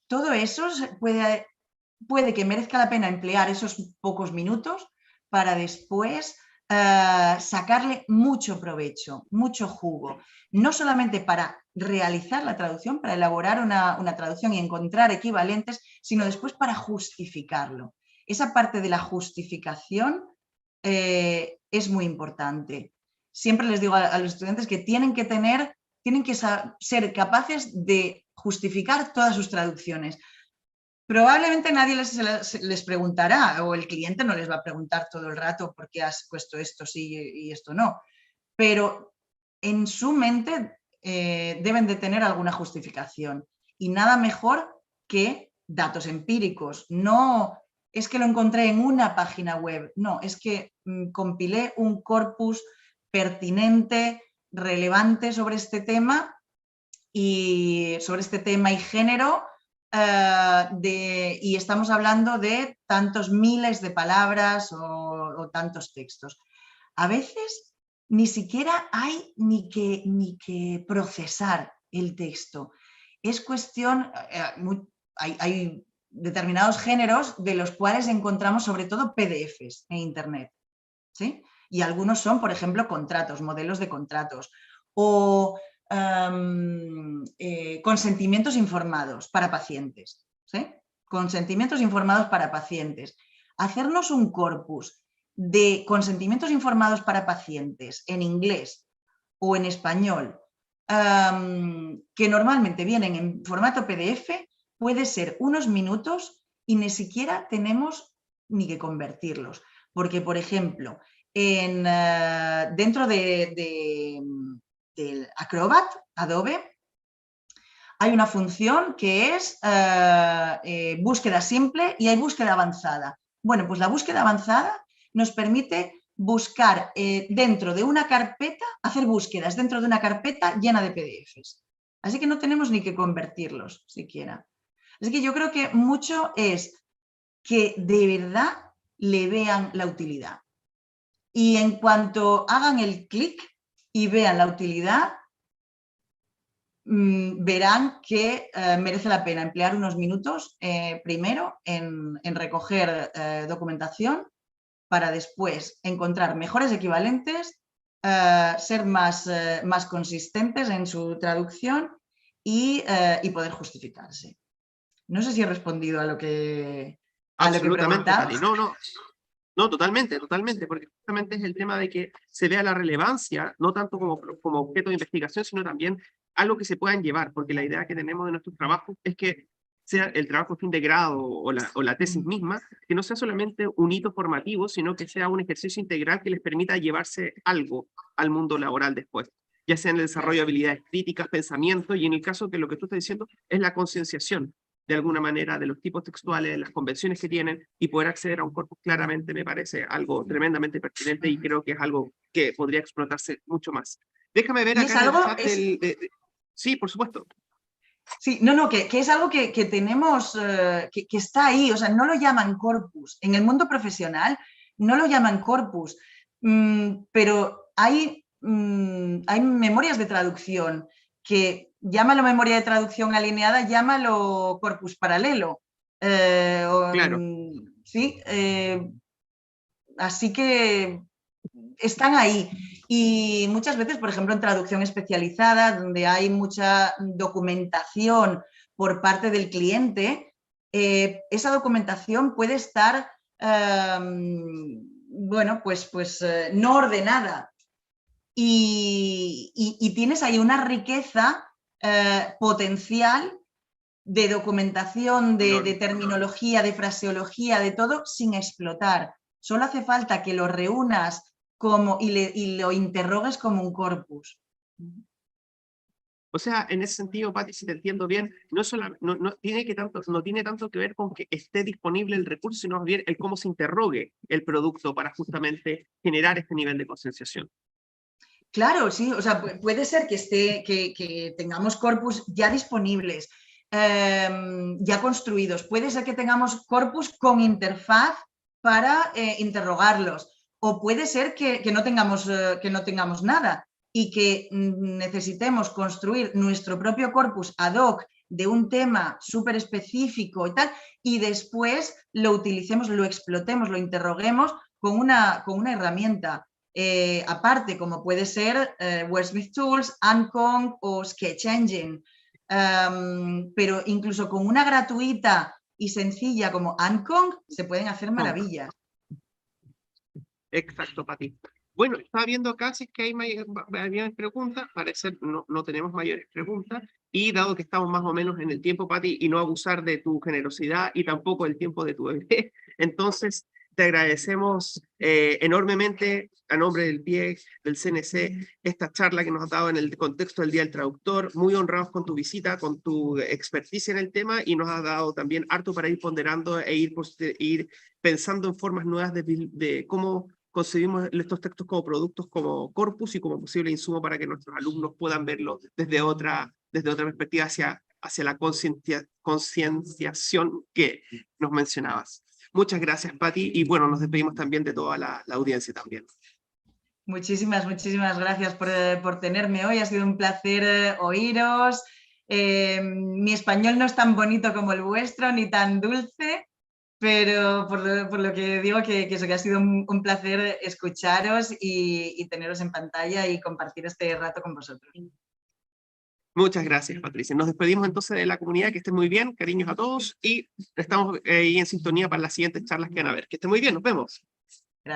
Todo eso puede que merezca la pena emplear esos pocos minutos para después sacarle mucho provecho, mucho jugo, no solamente para realizar la traducción, para elaborar una traducción y encontrar equivalentes, sino después para justificarlo. Esa parte de la justificación es muy importante. Siempre les digo a los estudiantes que tienen que ser capaces de justificar todas sus traducciones. Probablemente nadie les preguntará, o el cliente no les va a preguntar todo el rato por qué has puesto esto sí y esto no, pero en su mente deben de tener alguna justificación. Y nada mejor que datos empíricos. No es que lo encontré en una página web, no, es que compilé un corpus pertinente, relevante sobre este tema y género, y estamos hablando de tantos miles de palabras o tantos textos. A veces ni siquiera hay ni que procesar el texto. Es cuestión, hay determinados géneros de los cuales encontramos sobre todo PDFs en Internet, ¿sí? Y algunos son, por ejemplo, contratos, modelos de contratos o consentimientos informados para pacientes, ¿sí? Consentimientos informados para pacientes. Hacernos un corpus de consentimientos informados para pacientes en inglés o en español, que normalmente vienen en formato PDF, puede ser unos minutos y ni siquiera tenemos ni que convertirlos. Porque, por ejemplo, dentro del Acrobat, Adobe, hay una función que es búsqueda simple y hay búsqueda avanzada. Bueno, pues la búsqueda avanzada nos permite buscar dentro de una carpeta, hacer búsquedas dentro de una carpeta llena de PDFs. Así que no tenemos ni que convertirlos siquiera. Así que yo creo que mucho es que de verdad le vean la utilidad. Y en cuanto hagan el clic y vean la utilidad, verán que merece la pena emplear unos minutos primero en recoger documentación para después encontrar mejores equivalentes, ser más consistentes en su traducción y poder justificarse. No sé si he respondido a lo que Absolutamente, preguntabas. Pati. No, totalmente, porque justamente es el tema de que se vea la relevancia, no tanto como objeto de investigación, sino también algo que se puedan llevar, porque la idea que tenemos de nuestros trabajos es que sea el trabajo fin de grado o la tesis misma, que no sea solamente un hito formativo, sino que sea un ejercicio integral que les permita llevarse algo al mundo laboral después, ya sea en el desarrollo de habilidades críticas, pensamiento, y en el caso que lo que tú estás diciendo es la concienciación de alguna manera de los tipos textuales, de las convenciones que tienen, y poder acceder a un corpus claramente me parece algo tremendamente pertinente y creo que es algo que podría explotarse mucho más. Déjame ver acá en el chat Sí, por supuesto. Sí, no, que es algo que tenemos, que está ahí, o sea, no lo llaman corpus. En el mundo profesional no lo llaman corpus, pero hay memorias de traducción que, llámalo memoria de traducción alineada, llámalo corpus paralelo. Claro. Sí, así que están ahí. Y muchas veces, por ejemplo, en traducción especializada, donde hay mucha documentación por parte del cliente, esa documentación puede estar, bueno, pues no ordenada. Y tienes ahí una riqueza potencial de documentación, de terminología, de fraseología, de todo, sin explotar. Solo hace falta que lo reúnas y lo interrogues como un corpus. O sea, en ese sentido, Pati, si te entiendo bien, no tiene tanto que ver con que esté disponible el recurso, sino más bien el cómo se interrogue el producto para justamente generar este nivel de concienciación. Claro, sí, o sea, puede ser que tengamos corpus ya disponibles, ya construidos. Puede ser que tengamos corpus con interfaz para interrogarlos. O puede ser que no tengamos nada y que necesitemos construir nuestro propio corpus ad hoc de un tema súper específico y tal, y después lo utilicemos, lo explotemos, lo interroguemos con una herramienta. Aparte, como puede ser Wordsmith Tools, Ancong o Sketch Engine. Pero incluso con una gratuita y sencilla como Ancong se pueden hacer maravillas. Exacto, Pati. Bueno, estaba viendo acá si es que hay mayores preguntas. Parece no tenemos mayores preguntas. Y dado que estamos más o menos en el tiempo, Pati, y no abusar de tu generosidad y tampoco el tiempo de tu bebé, entonces te agradecemos enormemente a nombre del PIEC, del CNC, esta charla que nos has dado en el contexto del Día del Traductor, muy honrados con tu visita, con tu experticia en el tema, y nos has dado también harto para ir ponderando e ir pensando en formas nuevas de cómo concebimos estos textos como productos, como corpus y como posible insumo para que nuestros alumnos puedan verlo desde otra perspectiva hacia la concienciación que nos mencionabas. Muchas gracias, Pati, y bueno, nos despedimos también de toda la audiencia también. Muchísimas gracias por tenerme hoy. Ha sido un placer oíros. Mi español no es tan bonito como el vuestro, ni tan dulce, pero por lo que digo que ha sido un placer escucharos y teneros en pantalla y compartir este rato con vosotros. Muchas gracias, Patricia. Nos despedimos entonces de la comunidad. Que estén muy bien. Cariños a todos y estamos ahí en sintonía para las siguientes charlas que van a haber. Que estén muy bien. Nos vemos.